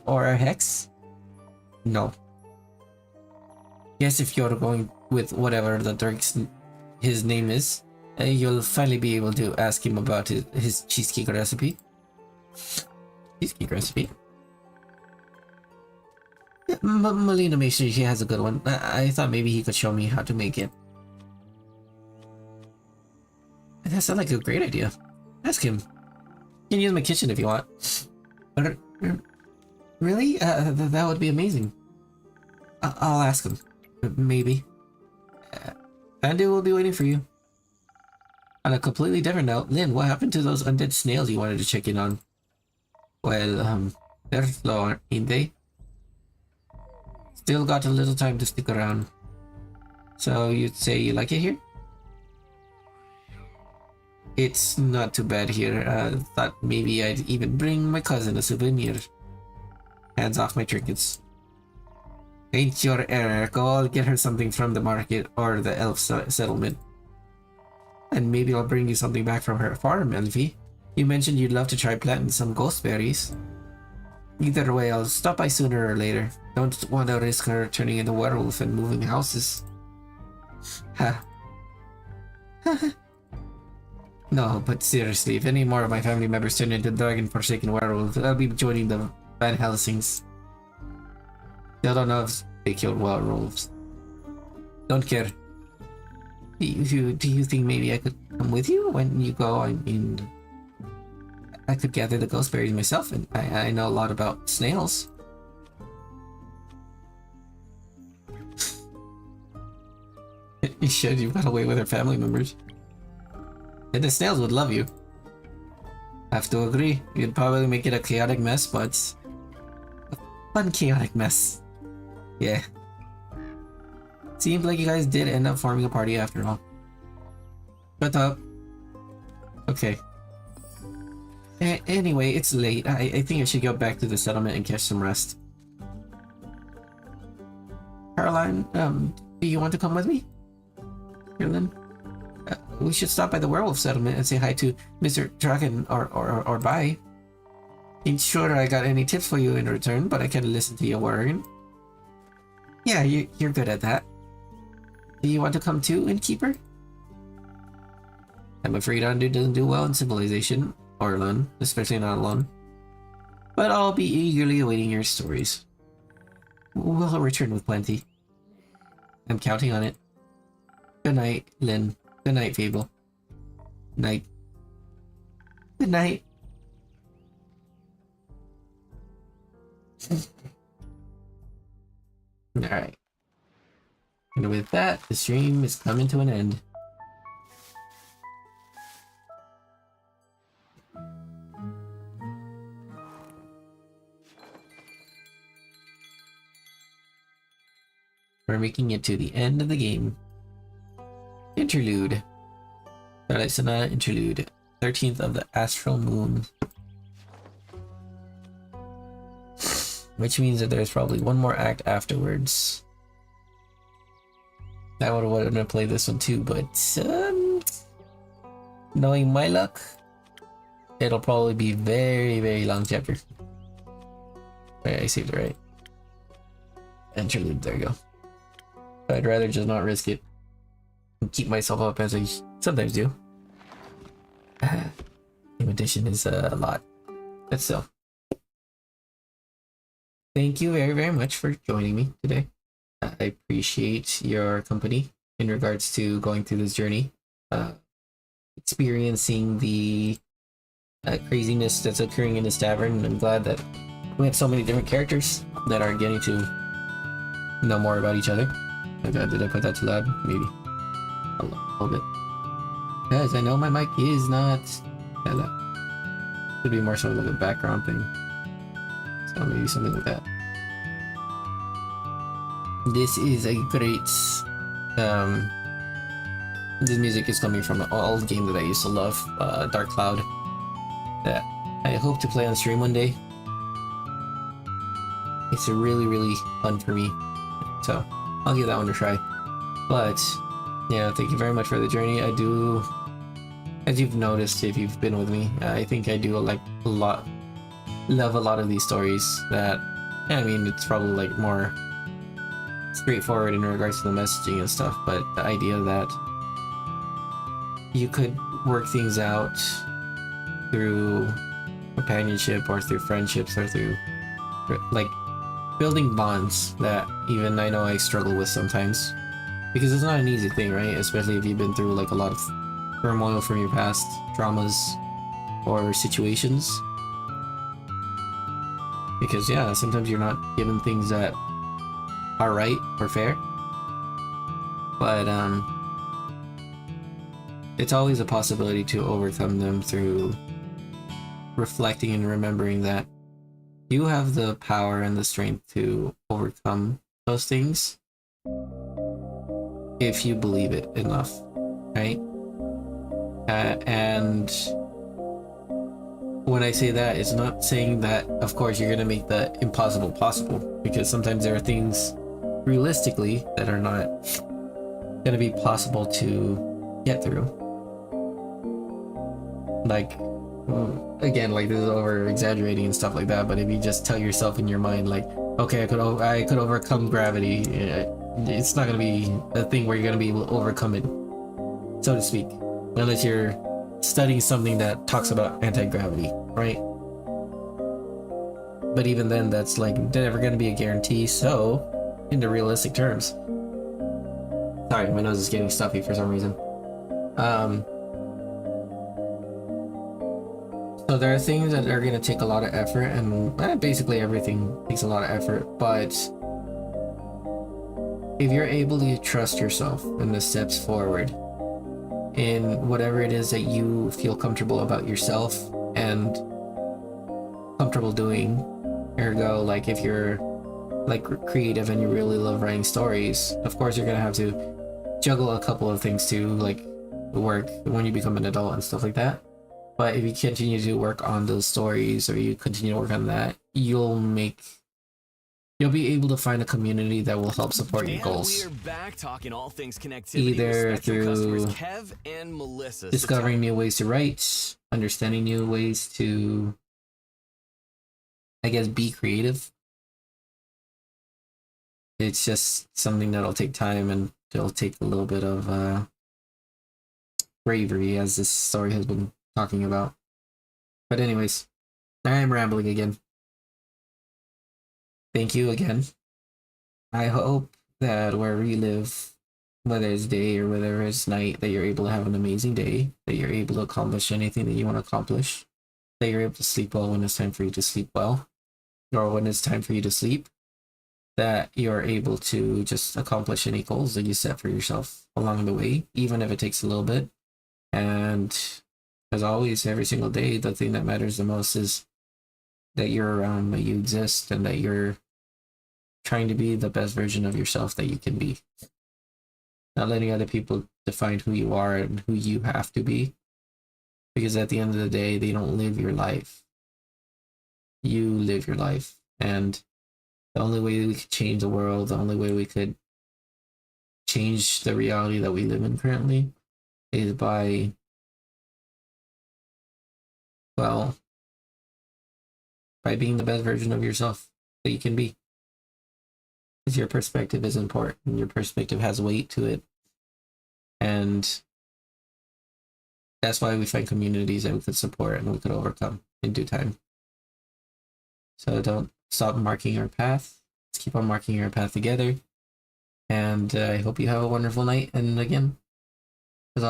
Or a hex? No. Guess if you're going with whatever the his name is, you'll finally be able to ask him about his cheesecake recipe. Cheesecake recipe? Yeah, Melina makes sure she has a good one. I thought maybe he could show me how to make it. That sounds like a great idea. Ask him. You can use my kitchen if you want. But, really? That would be amazing. I'll ask him. Maybe. Andy will be waiting for you. On a completely different note, Lynn, what happened to those undead snails you wanted to check in on? Well, they're slow, ain't they? Still got a little time to stick around. So you'd say you like it here? It's not too bad here. Thought maybe I'd even bring my cousin a souvenir. Hands off my trinkets. Ain't your error. Go, I'll get her something from the market or the elf settlement. And maybe I'll bring you something back from her farm, Elfie. You mentioned you'd love to try planting some ghost berries. Either way, I'll stop by sooner or later. Don't want to risk her turning into a werewolf and moving houses. Ha. No, but seriously, if any more of my family members turn into dragon-forsaken werewolves, I'll be joining the Van Helsings. Still don't know if they killed werewolves. Don't care. Do you think maybe I could come with you when you go? I mean, I could gather the ghost berries myself, and I know a lot about snails. You should. You've got away with her family members. And the snails would love you. Have to agree. You'd probably make it a chaotic mess, but a fun chaotic mess. Yeah. Seems like you guys did end up forming a party after all. Shut up. Okay. Anyway, it's late. I think I should go back to the settlement and catch some rest. Caroline, do you want to come with me? Carolyn? We should stop by the werewolf settlement and say hi to Mr. Dragon or bye. Ain't sure I got any tips for you in return, but I can listen to your word. Yeah, you're good at that. Do you want to come too, innkeeper? I'm afraid Andu doesn't do well in civilization, or alone, especially not alone. But I'll be eagerly awaiting your stories. We'll return with plenty. I'm counting on it. Good night, Lynn. Good night, Fable. Night. Good night. Alright. And with that, the stream is coming to an end. We're making it to the end of the game. Interlude. Starlight Sonata Interlude. 13th of the Astral Moon. Which means that there's probably one more act afterwards. I would have wanted to play this one too, but knowing my luck, it'll probably be very, very long chapter. Wait, I saved it right. Interlude, there you go. I'd rather just not risk it and keep myself up as I sometimes do. Game edition is a lot, but still. Thank you very, very much for joining me today. I appreciate your company in regards to going through this journey, experiencing the craziness that's occurring in this tavern. I'm glad that we have so many different characters that are getting to know more about each other. Oh god, did I put that too loud? Maybe. A little bit. Guys, I know my mic is not that loud. Could be more sort of like a background thing. So maybe something like that. This is a great this music is coming from an old game that I used to love, Dark Cloud, that I hope to play on stream one day. It's really, really fun for me, so I'll give that one a try. But yeah, thank you very much for the journey. I do, as you've noticed if you've been with me, I think I do like love a lot of these stories that, I mean, it's probably like more straightforward in regards to the messaging and stuff, but the idea that you could work things out through companionship or through friendships or through like building bonds that even I know I struggle with sometimes, because it's not an easy thing, right? Especially if you've been through like a lot of turmoil from your past traumas or situations. Because yeah, sometimes you're not given things that are right or fair, but it's always a possibility to overcome them through reflecting and remembering that you have the power and the strength to overcome those things if you believe it enough, right? And when I say that, it's not saying that of course you're gonna make the impossible possible, because sometimes there are things realistically that are not gonna be possible to get through. Like, again, like this is over exaggerating and stuff like that, but if you just tell yourself in your mind like, okay, I could overcome gravity, it's not gonna be a thing where you're gonna be able to overcome it, so to speak, unless you're studying something that talks about anti-gravity, right? But even then, that's like never gonna be a guarantee. So into realistic terms, sorry, my nose is getting stuffy for some reason. So there are things that are gonna take a lot of effort, and basically everything takes a lot of effort, but if you're able to trust yourself and the steps forward in whatever it is that you feel comfortable about yourself and comfortable doing, ergo, like if you're like creative and you really love writing stories, of course you're gonna have to juggle a couple of things too, like work when you become an adult and stuff like that. But if you continue to work on those stories or you continue to work on that, you'll be able to find a community that will help support your And goals. we're back talking all things connectivity Either with Spectrum customers through Kev and Melissa. discovering new ways to write, understanding new ways to, I guess, be creative. It's just something that'll take time and it'll take a little bit of bravery, as this story has been talking about. But anyways, I am rambling again. Thank you again. I hope that wherever you live, whether it's day or whether it's night, that you're able to have an amazing day, that you're able to accomplish anything that you want to accomplish, that you're able to sleep well when it's time for you to sleep well, or when it's time for you to sleep, that you're able to just accomplish any goals that you set for yourself along the way, even if it takes a little bit. And as always, every single day, the thing that matters the most is that you're around, that you exist, and that you're trying to be the best version of yourself that you can be. Not letting other people define who you are and who you have to be. Because at the end of the day, they don't live your life. You live your life. And the only way we could change the world, the only way we could change the reality that we live in currently is by, well, by being the best version of yourself that you can be. Because your perspective is important. Your perspective has weight to it. And that's why we find communities that we could support and we could overcome in due time. So don't stop marking our path. Let's keep on marking our path together. And I hope you have a wonderful night. And again,